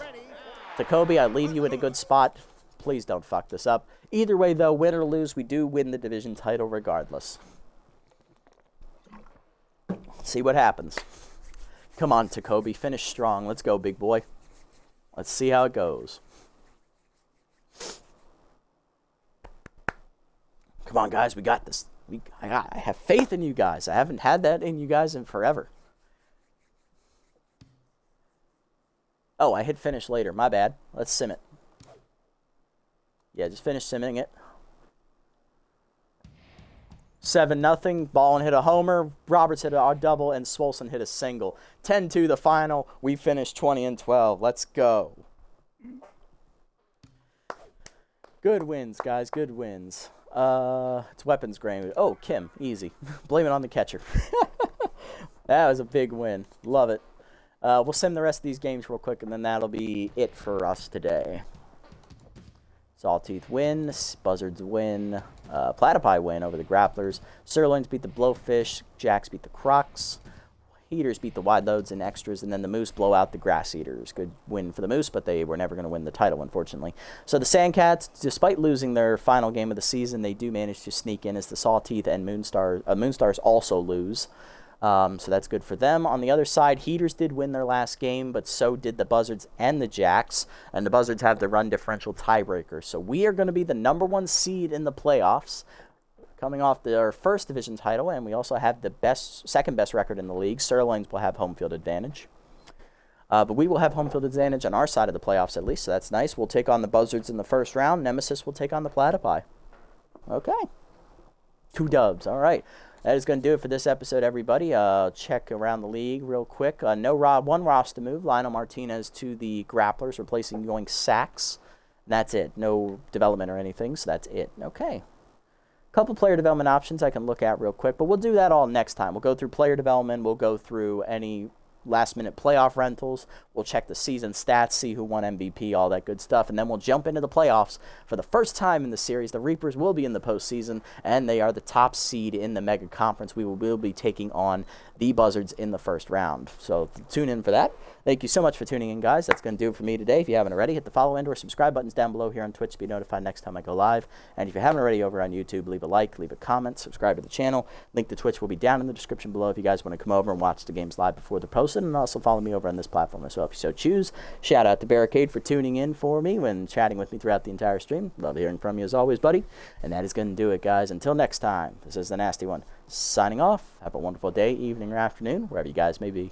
Jacoby, I leave you in a good spot. Please don't fuck this up. Either way, though, win or lose, we do win the division title regardless. Let's see what happens. Come on, Jacoby. Finish strong. Let's go, big boy. Let's see how it goes. Come on, guys. We got this. I have faith in you guys. I haven't had that in you guys in forever. Oh, I hit finish later. My bad. Let's sim it. Yeah, just finish simming it. 7-0. Ballin hit a homer. Roberts hit a double, and Swolson hit a single. 10-2 the final. We finished 20-12. Let's go. Good wins, guys. Good wins. It's weapons grain. Oh, Kim. Easy. Blame it on the catcher. That was a big win. Love it. We'll sim the rest of these games real quick, and then that'll be it for us today. Sawtooth win, Buzzards win, Platypi win over the Grapplers, Sirloins beat the Blowfish, Jacks beat the Crocs, Heaters beat the Wide Loads and Extras, and then the Moose blow out the Grass Eaters. Good win for the Moose, but they were never going to win the title, unfortunately. So the Sandcats, despite losing their final game of the season, they do manage to sneak in as the Sawtooth and Moonstars also lose. So that's good for them. On the other side, Heaters did win their last game, but so did the Buzzards and the Jacks. And the Buzzards have the run differential tiebreaker. So we are going to be the #1 seed in the playoffs, coming off our first division title. And we also have the second best record in the league. Sirloins will have home field advantage. But we will have home field advantage on our side of the playoffs at least, so that's nice. We'll take on the Buzzards in the first round. Nemesis will take on the Platypi. Okay. 2 dubs. All right. That is going to do it for this episode, everybody. Check around the league real quick. One roster move. Lionel Martinez to the Grapplers, replacing Yoink Sacks. That's it. No development or anything, so that's it. Okay. Couple player development options I can look at real quick, but we'll do that all next time. We'll go through player development. We'll go through any last-minute playoff rentals. We'll check the season stats, see who won MVP, all that good stuff, and then we'll jump into the playoffs. For the first time in the series, the Reapers will be in the postseason, and they are the top seed in the Mega Conference. We will be taking on the Buzzards in the first round. So tune in for that. Thank you so much for tuning in, guys. That's going to do it for me today. If you haven't already, hit the follow and/or subscribe buttons down below here on Twitch to be notified next time I go live. And if you haven't already over on YouTube, leave a like, leave a comment, subscribe to the channel. Link to Twitch will be down in the description below if you guys want to come over and watch the games live before they're posted. And also follow me over on this platform as well if you so choose. Shout out to Barricade for tuning in for me when chatting with me throughout the entire stream. Love hearing from you as always, buddy. And that is going to do it, guys. Until next time, this is the Nasty One signing off. Have a wonderful day, evening, or afternoon, wherever you guys may be.